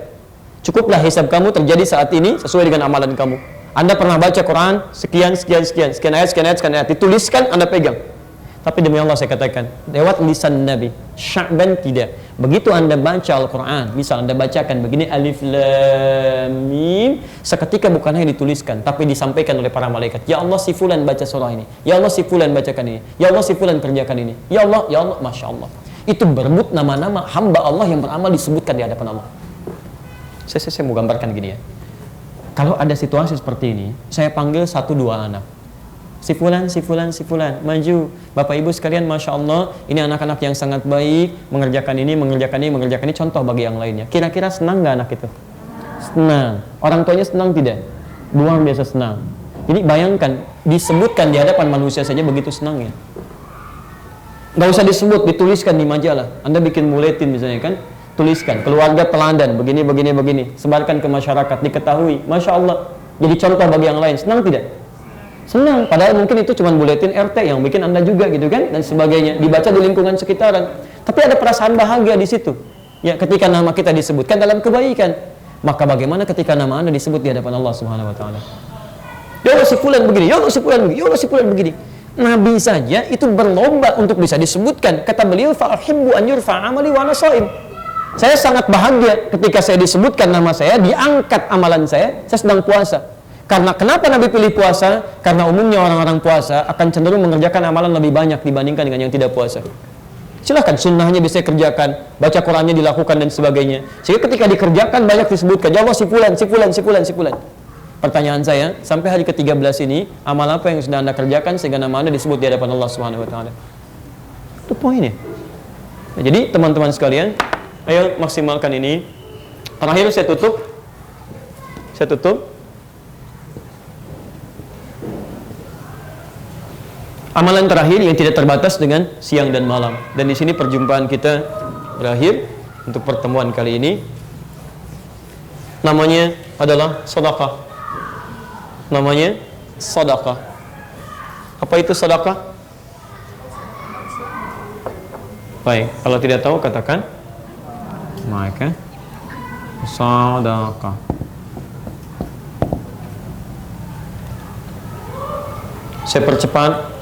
Cukuplah hisab kamu terjadi saat ini sesuai dengan amalan kamu. Anda pernah baca Quran sekian ayat, dituliskan, Anda pegang. Tapi demi Allah saya katakan, lewat lisan Nabi, Sya'ban tidak. Begitu Anda baca Al-Quran, misal Anda bacakan begini, Alif Lam Mim, seketika bukan hanya dituliskan, tapi disampaikan oleh para malaikat. Ya Allah, si fulan baca surah ini. Ya Allah, si fulan bacakan ini. Ya Allah, si fulan kerjakan ini. Ya Allah, Masya Allah. Itu berebut nama-nama hamba Allah yang beramal disebutkan di hadapan Allah. Saya mau gambarkan gini ya. Kalau ada situasi seperti ini, saya panggil 1-2 anak. Si fulan, maju. Bapak ibu sekalian, Masya Allah, ini anak-anak yang sangat baik, mengerjakan ini, contoh bagi yang lainnya. Kira-kira senang gak anak itu? Senang. Orang tuanya senang tidak? Luar biasa senang. Jadi bayangkan, disebutkan di hadapan manusia saja begitu senangnya. Gak usah disebut, dituliskan di majalah. Anda bikin buletin misalnya kan, tuliskan, keluarga teladan, begini, sebarkan ke masyarakat, diketahui. Masya Allah, jadi contoh bagi yang lain. Senang tidak? Senang, padahal mungkin itu cuma buletin RT yang bikin Anda juga gitu kan, dan sebagainya, dibaca di lingkungan sekitaran. Tapi ada perasaan bahagia di situ. Ya, ketika nama kita disebutkan dalam kebaikan. Maka bagaimana ketika nama Anda disebut di hadapan Allah Subhanahu wa taala? Ya Allah, si fulan begini, ya Allah, si fulan begini, ya Allah, si fulan begini. Nabi saja itu berlomba untuk bisa disebutkan. Kata beliau, fa uhibbu an yurfa amali wa ana shaim. Saya sangat bahagia ketika saya disebutkan nama saya, diangkat amalan saya sedang puasa. Karena kenapa Nabi pilih puasa? Karena umumnya orang-orang puasa akan cenderung mengerjakan amalan lebih banyak dibandingkan dengan yang tidak puasa. Silahkan, sunnahnya bisa kerjakan, baca Qurannya dilakukan dan sebagainya. Sehingga ketika dikerjakan banyak disebutkan, ya Allah si fulan. Pertanyaan saya, sampai hari ke-13 ini, amal apa yang sudah Anda kerjakan sehingga nama Anda disebut di hadapan Allah Subhanahu wa taala? Itu poinnya. Nah, jadi teman-teman sekalian, ayo maksimalkan ini. Terakhir saya tutup. Amalan terakhir yang tidak terbatas dengan siang dan malam. Dan di sini perjumpaan kita berakhir untuk pertemuan kali ini. Namanya adalah sedekah. Namanya sedekah. Apa itu sedekah? Baik, kalau tidak tahu katakan maka sedekah. Saya percepat.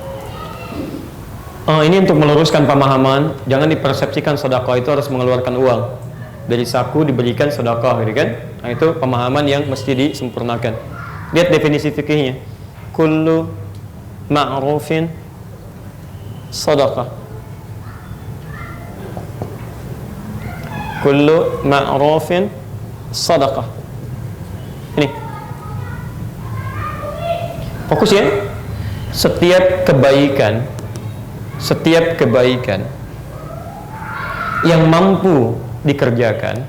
Ini untuk meluruskan pemahaman, jangan dipersepsikan sedekah itu harus mengeluarkan uang dari saku diberikan sedekah, gitu kan? Nah, itu pemahaman yang mesti disempurnakan. Lihat definisi fikihnya. Kullu ma'rufin sedekah. Kullu ma'rufin sedekah. Ini. Fokus ya. Setiap kebaikan yang mampu dikerjakan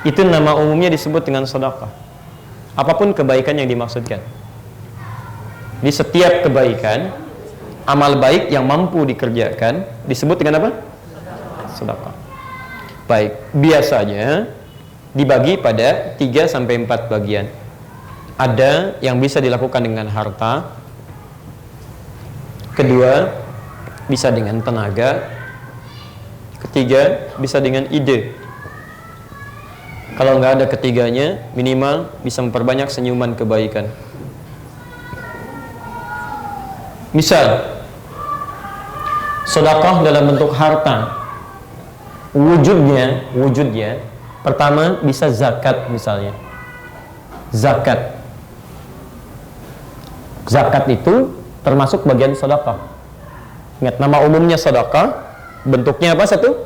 itu nama umumnya disebut dengan sedekah. Apapun kebaikan yang dimaksudkan. Di setiap kebaikan, amal baik yang mampu dikerjakan disebut dengan apa? Sedekah. Baik, biasanya dibagi pada 3 sampai 4 bagian. Ada yang bisa dilakukan dengan harta, kedua bisa dengan tenaga, ketiga bisa dengan ide. Kalau nggak ada ketiganya, minimal bisa memperbanyak senyuman kebaikan. Misal, sedekah dalam bentuk harta, wujudnya pertama bisa zakat misalnya. Zakat itu termasuk bagian sedekah. Ingat, nama umumnya sedekah, bentuknya apa satu?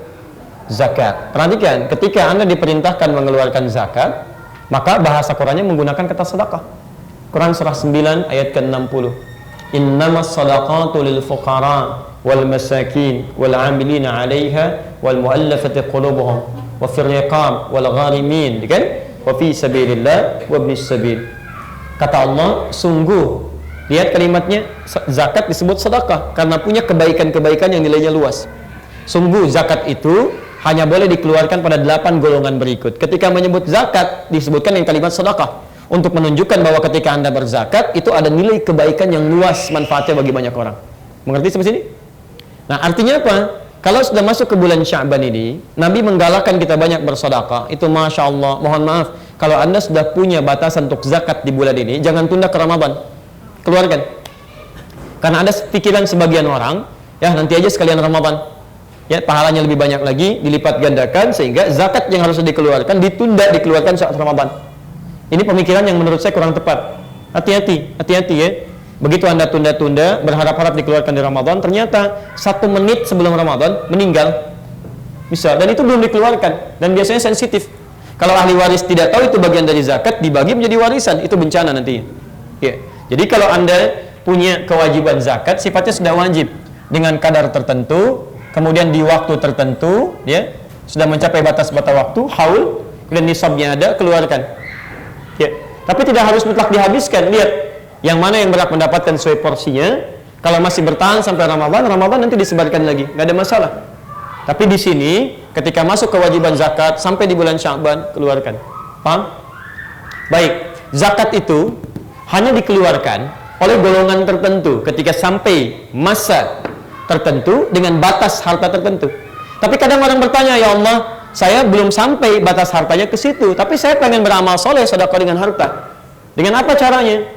Zakat. Perhatikan, ketika Anda diperintahkan mengeluarkan zakat, maka bahasa Qurannya menggunakan kata sedekah. Quran surah 9 ayat ke-60. Innamas sadaqatu lil fuqara wal masakin wal 'amilina 'alaiha wal mu'allafati qulubuhum wa fir riqab wal gharimin, kan? Wa fi sabilillah wa ibnis sabil. Kata Allah, sungguh, lihat kalimatnya, zakat disebut sedekah karena punya kebaikan-kebaikan yang nilainya luas. Sungguh zakat itu hanya boleh dikeluarkan pada 8 golongan berikut. Ketika menyebut zakat, disebutkan yang kalimat sedekah untuk menunjukkan bahwa ketika Anda berzakat itu ada nilai kebaikan yang luas manfaatnya bagi banyak orang. Mengerti sampai sini? Nah, artinya apa? Kalau sudah masuk ke bulan Sya'ban ini, Nabi menggalakkan kita banyak bersedekah. Itu Masya Allah. Mohon maaf, kalau Anda sudah punya batasan untuk zakat di bulan ini, jangan tunda ke Ramadan. Keluarkan. Karena ada pikiran sebagian orang, ya nanti aja sekalian Ramadan. Ya, pahalanya lebih banyak lagi, dilipat gandakan, sehingga zakat yang harus dikeluarkan ditunda dikeluarkan saat Ramadan. Ini pemikiran yang menurut saya kurang tepat. Hati-hati ya. Begitu Anda tunda-tunda, berharap-harap dikeluarkan di Ramadan, ternyata 1 menit sebelum Ramadan meninggal. Bisa, dan itu belum dikeluarkan, dan biasanya sensitif. Kalau ahli waris tidak tahu itu bagian dari zakat, dibagi menjadi warisan, itu bencana nantinya. Ya. Jadi kalau Anda punya kewajiban zakat, sifatnya sudah wajib dengan kadar tertentu, kemudian di waktu tertentu, ya, sudah mencapai batas-batas waktu, haul, dan nisabnya ada, keluarkan. Ya. Tapi tidak harus mutlak dihabiskan. Lihat, yang mana yang berhak mendapatkan sesuai porsinya. Kalau masih bertahan sampai Ramadan nanti disebarkan lagi, nggak ada masalah. Tapi di sini, ketika masuk kewajiban zakat sampai di bulan Sya'ban, keluarkan. Paham? Baik, zakat itu hanya dikeluarkan oleh golongan tertentu ketika sampai masa tertentu dengan batas harta tertentu. Tapi kadang orang bertanya, ya Allah, saya belum sampai batas hartanya ke situ, tapi saya pengen beramal soleh, sedekah dengan harta. Dengan apa caranya?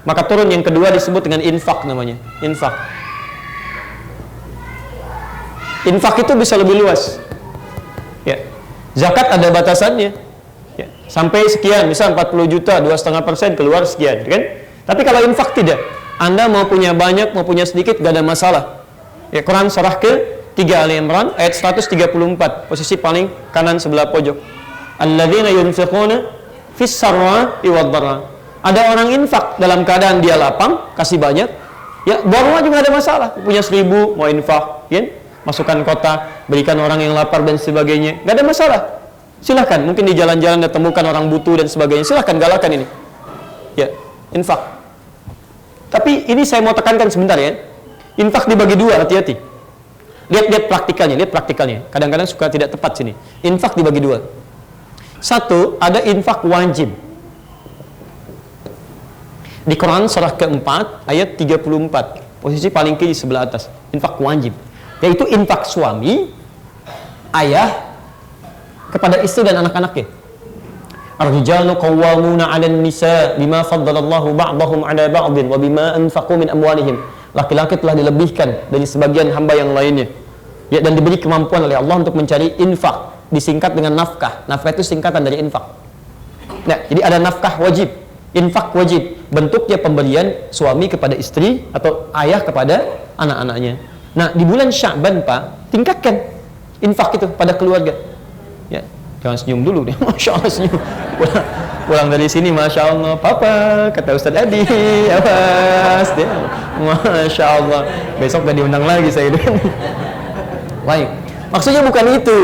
Maka turun yang kedua disebut dengan infak namanya. Infak. Infak itu bisa lebih luas. Ya. Zakat ada batasannya. Ya, sampai sekian, misal 40 juta, 2,5% keluar sekian, kan? Tapi kalau infak tidak. Anda mau punya banyak, mau punya sedikit, gak ada masalah. Ya, Quran surah ke-3 Ali Imran ayat 134, posisi paling kanan sebelah pojok. Alladzina yunfiquna fis sarra'i wad dharra. Ada orang infak dalam keadaan dia lapang, kasih banyak. Ya, dharra juga ada masalah. Punya 1.000 mau infak, ya? Masukkan kotak, berikan orang yang lapar dan sebagainya. Gak ada masalah. Silahkan, mungkin di jalan-jalan Anda temukan orang butuh dan sebagainya. Silahkan, galakan ini. Ya, infak. Tapi ini saya mau tekankan sebentar ya. Infak dibagi dua, hati-hati. Lihat praktikalnya. Kadang-kadang suka tidak tepat sini. Infak dibagi dua. Satu, ada infak wajib. Di Quran surah keempat ayat 34, posisi paling kiri sebelah atas. Infak wajib, yaitu infak suami, ayah kepada istri dan anak-anaknya. Ar-rijalu qawwamuna 'alan nisa bima faddalallahu ba'dahum 'ala ba'din wa bima anfaqu min amwalihim. Laki-laki telah dilebihkan dari sebagian hamba yang lainnya. Ya, dan diberi kemampuan oleh Allah untuk mencari infak, disingkat dengan nafkah. Nafkah itu singkatan dari infak. Nah, jadi ada nafkah wajib, infak wajib. Bentuknya pemberian suami kepada istri atau ayah kepada anak-anaknya. Nah, di bulan Sya'ban, Pak, tingkatkan infak itu pada keluarga. Ya, jangan senyum dulu deh. Masya Allah senyum. Pulang dari sini, Masya Allah, Papa, kata Ustadz Adi, awas dia. Masya Allah, besok gak diundang lagi saya. Baik, maksudnya bukan itu.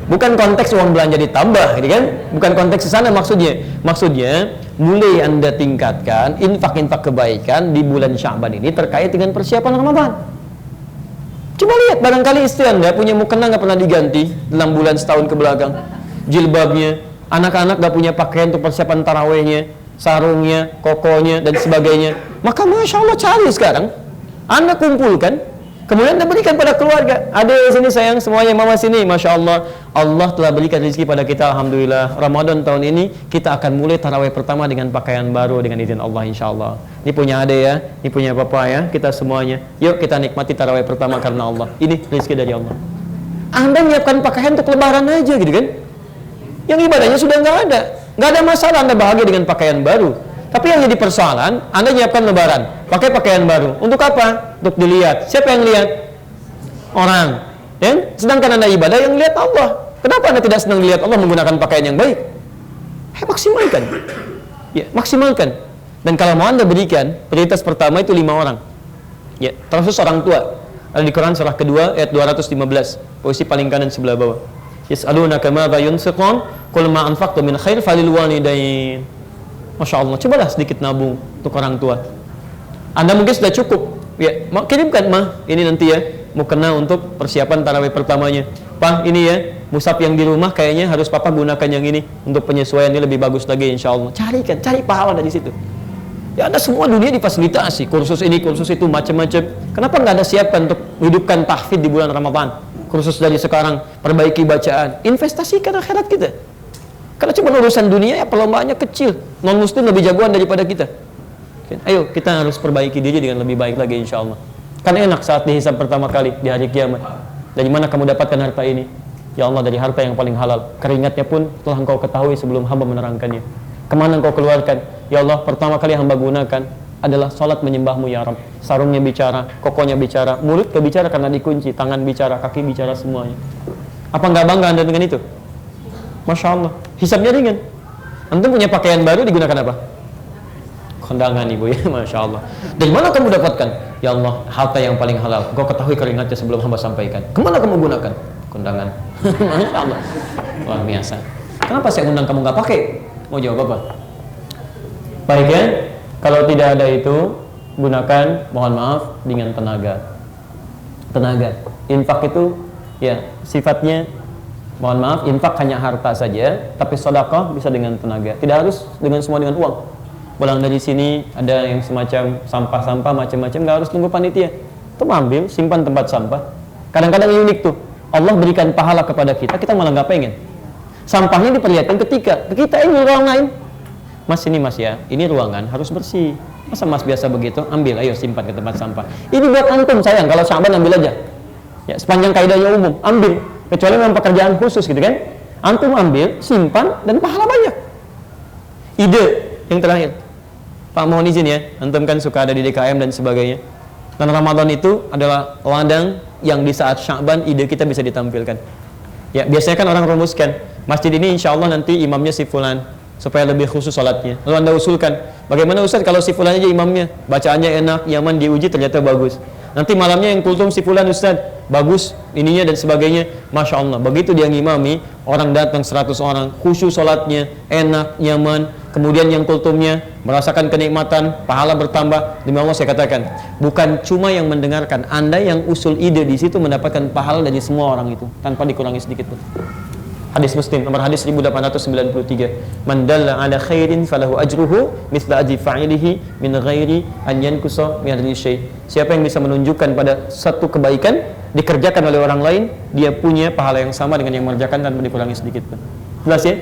Bukan konteks uang belanja ditambah, gitu kan? Bukan konteks sana maksudnya. Maksudnya, mulai Anda tingkatkan infak-infak kebaikan di bulan Sya'ban ini terkait dengan persiapan Ramadan. Coba lihat, barangkali istri Anda punya mukena nggak pernah diganti dalam bulan setahun ke belakang. Jilbabnya, anak-anak nggak punya pakaian untuk persiapan tarawehnya, sarungnya, kokonya, dan sebagainya. Maka Masya Allah cari sekarang, Anda kumpulkan, kemudian Anda berikan pada keluarga. Ada sini sayang, semuanya mama sini. Masya Allah, Allah telah berikan rezeki pada kita. Alhamdulillah, Ramadan tahun ini kita akan mulai taraweh pertama dengan pakaian baru dengan izin Allah insya Allah. Ini punya ade ya, ini punya papa ya, kita semuanya. Yuk kita nikmati taraweh pertama karena Allah. Ini rezeki dari Allah. Anda menyiapkan pakaian untuk lebaran aja gitu kan? Yang ibadahnya sudah nggak ada masalah Anda bahagia dengan pakaian baru. Tapi yang jadi persoalan, Anda nyiapkan lebaran, pakai pakaian baru. Untuk apa? Untuk dilihat. Siapa yang lihat? Orang. Ya? Sedangkan Anda ibadah yang lihat Allah. Kenapa Anda tidak senang dilihat Allah menggunakan pakaian yang baik? Maksimalkan. Ya, maksimalkan. Dan kalau mau Anda berikan, prioritas pertama itu 5 orang. Ya, terus orang tua. Ada di Quran surah kedua ayat 215, posisi paling kanan sebelah bawah. Yas'alunaka madza yunfiqun qul ma anfaqtum min khair falil walidain. Masya Allah, cobalah sedikit nabung untuk orang tua. Anda mungkin sudah cukup. Ya, kirimkan mah, ini nanti ya, mau kena untuk persiapan tarawih pertamanya. Pak, ini ya, mushaf yang di rumah kayaknya harus papa gunakan yang ini untuk penyesuaian ini lebih bagus lagi insya Allah. Cari pahala dari situ. Ya, ada semua dunia difasilitasi, kursus ini, kursus itu, macam-macam. Kenapa nggak ada siapkan untuk hidupkan tahfidz di bulan Ramadan? Kursus dari sekarang, perbaiki bacaan, investasikan akhirat kita. Karena cuma urusan dunia ya perlombaannya kecil. Non muslim lebih jagoan daripada kita. Ayo kita harus perbaiki diri dengan lebih baik lagi insya Allah. Kan enak saat dihisab pertama kali di hari kiamat. Dari mana kamu dapatkan harta ini? Ya Allah, dari harta yang paling halal. Keringatnya pun telah engkau ketahui sebelum hamba menerangkannya. Kemana engkau keluarkan? Ya Allah, pertama kali hamba gunakan adalah salat menyembahmu ya Rabb. Sarungnya bicara, kokonya bicara, mulut kebicara karena dikunci, tangan bicara, kaki bicara, semuanya. Apa nggak bangga Anda dengan itu? Masya Allah, hisabnya ringan. Antum punya pakaian baru digunakan apa? Kondangan ibu ya, Masya Allah. Dari mana kamu dapatkan? Ya Allah, harta yang paling halal. Engkau ketahui keringatnya sebelum hamba sampaikan. Kemana kamu gunakan? Kondangan. Masya Allah, luar biasa. Kenapa saya undang kamu nggak pakai? Mau jawab apa? Baik ya, kalau tidak ada itu, gunakan, mohon maaf, dengan tenaga. Infak itu ya sifatnya, mohon maaf, infak hanya harta saja, tapi sedekah bisa dengan tenaga. Tidak harus semua dengan uang. Pulang dari sini ada yang semacam sampah-sampah macam-macam, nggak harus tunggu panitia. Itu ambil, simpan tempat sampah. Kadang-kadang unik tuh, Allah berikan pahala kepada kita malah nggak pengen. Sampahnya diperlihatkan ketika kita ini ruang lain. Mas ini mas ya, ini ruangan harus bersih. Masa mas biasa begitu? Ambil, ayo simpan ke tempat sampah. Ini buat antum sayang, kalau Sya'ban ambil aja. Ya, sepanjang kaidahnya umum, ambil. Kecuali memang pekerjaan khusus gitu kan. Antum ambil, simpan, dan pahala banyak. Ide yang terakhir, Pak mohon izin ya, antum kan suka ada di DKM dan sebagainya. Dan Ramadan itu adalah ladang yang di saat Sya'ban ide kita bisa ditampilkan. Ya, biasanya kan orang rumuskan, masjid ini insya Allah nanti imamnya si fulan, supaya lebih khusus sholatnya. Lalu Anda usulkan, bagaimana Ustaz kalau si fulan aja imamnya, bacaannya enak, nyaman, diuji ternyata bagus. Nanti malamnya yang kultum si fulan Ustaz, bagus ininya dan sebagainya. Masya Allah, begitu dia ngimami, orang datang 100 orang, khusyuk sholatnya, enak, nyaman. Kemudian yang kultumnya merasakan kenikmatan, pahala bertambah. Demi Allah saya katakan, bukan cuma yang mendengarkan, Anda yang usul ide di situ mendapatkan pahala dari semua orang itu tanpa dikurangi sedikit pun. Hadis Muslim nomor hadis 1893. Man dalla ala khairin falahu ajruhu mithla ajri fa'ilihi min ghairi an yankusa min hadhihi syai'. Siapa yang bisa menunjukkan pada satu kebaikan dikerjakan oleh orang lain, dia punya pahala yang sama dengan yang mengerjakan tanpa dikurangi sedikit pun. Jelas ya?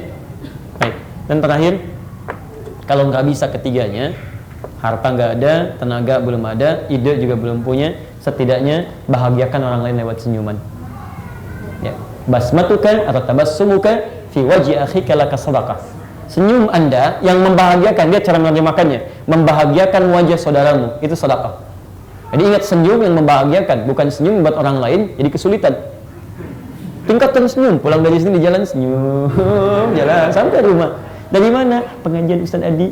Baik. Dan terakhir, kalau nggak bisa ketiganya, harta nggak ada, tenaga belum ada, ide juga belum punya, setidaknya bahagiakan orang lain lewat senyuman. Ya, basmatuka atau tabassumuka fi wajhi akhika laka sadaqah. Senyum Anda yang membahagiakan, dia cara menerjemahkannya, membahagiakan wajah saudaramu, itu sedekah. Jadi ingat, senyum yang membahagiakan, bukan senyum membuat orang lain jadi kesulitan. Tingkatkan senyum, pulang dari sini di jalan senyum, jalan sampai rumah. Dari mana? Pengajian Ustaz Adi.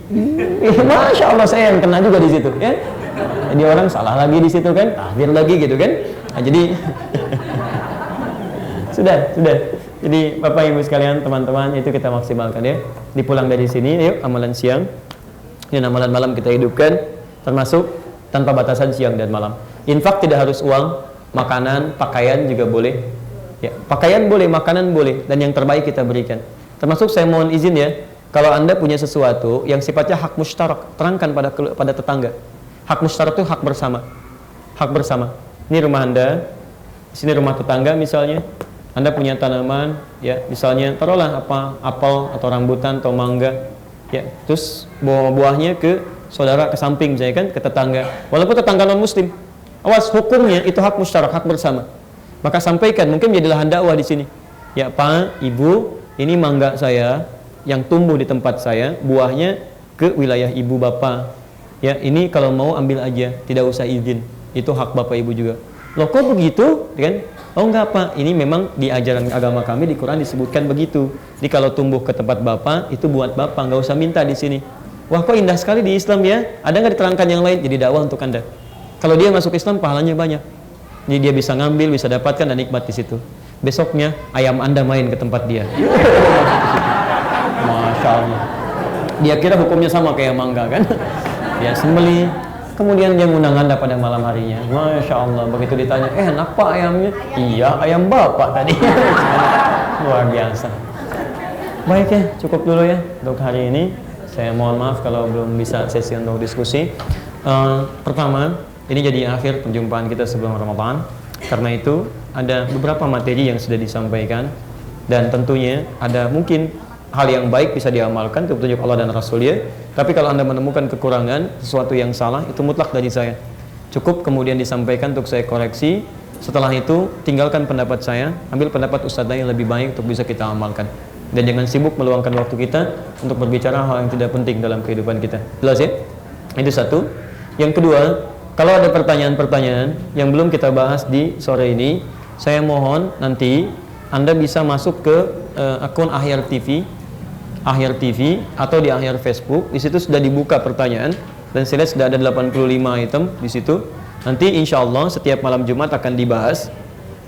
Masya Allah, saya yang kena juga di situ, ya. Jadi orang salah lagi di situ kan, tahdir lagi gitu kan. Nah, jadi sudah. Jadi Bapak Ibu sekalian, teman-teman, itu kita maksimalkan ya. Dipulang dari sini, yuk amalan siang. Dan amalan malam kita hidupkan, termasuk tanpa batasan siang dan malam. Infak tidak harus uang, makanan, pakaian juga boleh. Ya, pakaian boleh, makanan boleh, dan yang terbaik kita berikan. Termasuk saya mohon izin ya, kalau Anda punya sesuatu yang sifatnya hak mustarak, terangkan pada tetangga. Hak mustarak itu hak bersama. Hak bersama. Ini rumah Anda, di sini rumah tetangga misalnya. Anda punya tanaman, ya, misalnya taruhlah apel atau rambutan atau mangga, ya, terus buah-buahnya ke saudara ke samping, misalnya kan, ke tetangga. Walaupun tetangga non Muslim, awas, hukumnya itu hak mustarak, hak bersama. Maka sampaikan, mungkin jadi lahan dakwah di sini. Ya Pak, Ibu, ini mangga saya yang tumbuh di tempat saya, buahnya ke wilayah ibu bapak. Ya, ini kalau mau ambil aja, tidak usah izin. Itu hak bapak ibu juga. Loh kok begitu? Kan? Oh enggak Pak, ini memang di ajaran agama kami di Quran disebutkan begitu. Jadi kalau tumbuh ke tempat bapak, itu buat bapak, nggak usah minta di sini. Wah kok indah sekali di Islam ya. Ada nggak diterangkan yang lain? Jadi dakwah untuk Anda. Kalau dia masuk Islam, pahalanya banyak. Jadi dia bisa ngambil, bisa dapatkan dan nikmat di situ. Besoknya ayam Anda main ke tempat dia. Masya Allah. Dia kira hukumnya sama kayak mangga kan. Dia sembeli, kemudian dia ngundang Anda pada malam harinya. Masya Allah. Begitu ditanya, enak Pak ayamnya? Iya, ayam bapak tadi. Luar biasa. Baik ya, cukup dulu ya untuk hari ini. Saya mohon maaf kalau belum bisa sesi untuk diskusi. Pertama, ini jadi akhir perjumpaan kita sebelum Ramadan. Karena itu ada beberapa materi yang sudah disampaikan, dan tentunya ada mungkin hal yang baik bisa diamalkan ke petunjuk Allah dan Rasul-Nya. Tapi kalau Anda menemukan kekurangan, sesuatu yang salah, itu mutlak dari saya. Cukup kemudian disampaikan untuk saya koreksi. Setelah itu tinggalkan pendapat saya, ambil pendapat Ustadz yang lebih baik untuk bisa kita amalkan. Dan jangan sibuk meluangkan waktu kita untuk berbicara hal yang tidak penting dalam kehidupan kita. Jelas ya? Itu satu. Yang kedua, kalau ada pertanyaan-pertanyaan yang belum kita bahas di sore ini, saya mohon nanti Anda bisa masuk ke akun Ahyar TV atau di Ahyar Facebook. Di situ sudah dibuka pertanyaan dan saya lihat sudah ada 85 item di situ. Nanti insya Allah setiap malam Jumat akan dibahas,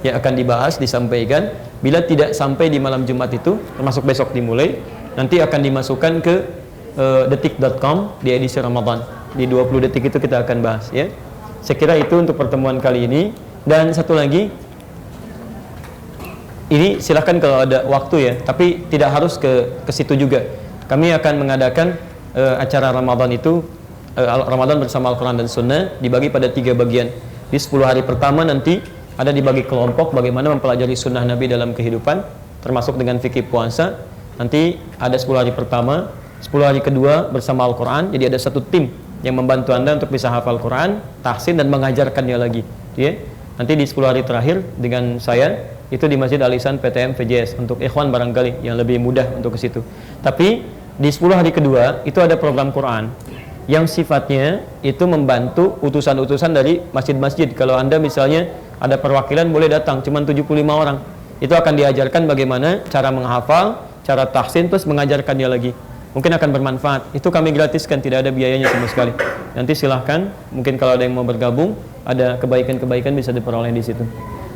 ya akan dibahas, disampaikan. Bila tidak sampai di malam Jumat itu, termasuk besok dimulai, nanti akan dimasukkan ke detik.com di edisi Ramadan. Di 20 detik itu kita akan bahas ya. Saya kira itu untuk pertemuan kali ini. Dan satu lagi, ini silahkan kalau ada waktu ya, tapi tidak harus ke situ juga. Kami akan mengadakan acara Ramadan itu, Ramadan bersama Al-Quran dan Sunnah, dibagi pada 3 bagian. Di 10 hari pertama nanti ada dibagi kelompok bagaimana mempelajari sunnah Nabi dalam kehidupan, termasuk dengan fikih puasa. Nanti ada 10 hari pertama, 10 hari kedua bersama Al-Quran. Jadi ada satu tim yang membantu Anda untuk bisa hafal Quran, tahsin dan mengajarkannya lagi ya. Nanti di 10 hari terakhir dengan saya itu di Masjid Al-Ihsan PTM VJS untuk ikhwan barangkali yang lebih mudah untuk ke situ. Tapi di 10 hari kedua itu ada program Quran yang sifatnya itu membantu utusan-utusan dari masjid-masjid. Kalau Anda misalnya ada perwakilan boleh datang, cuman 75 orang. Itu akan diajarkan bagaimana cara menghafal, cara tahsin, plus mengajarkan dia lagi. Mungkin akan bermanfaat. Itu kami gratiskan, tidak ada biayanya sama sekali. Nanti silahkan, mungkin kalau ada yang mau bergabung, ada kebaikan-kebaikan bisa diperoleh di situ.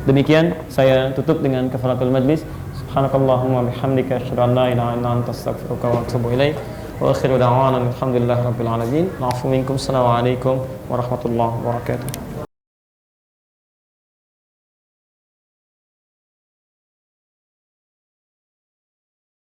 Demikian saya tutup dengan kafaratul majlis. Subhanakallahumma bihamdika asyhadu an la ilaha illa anta astaghfiruka wa atubu ilaik. Wa akhiru da'wana alhamdulillahi rabbil alamin. Alaikum warahmatullahi wabarakatuh.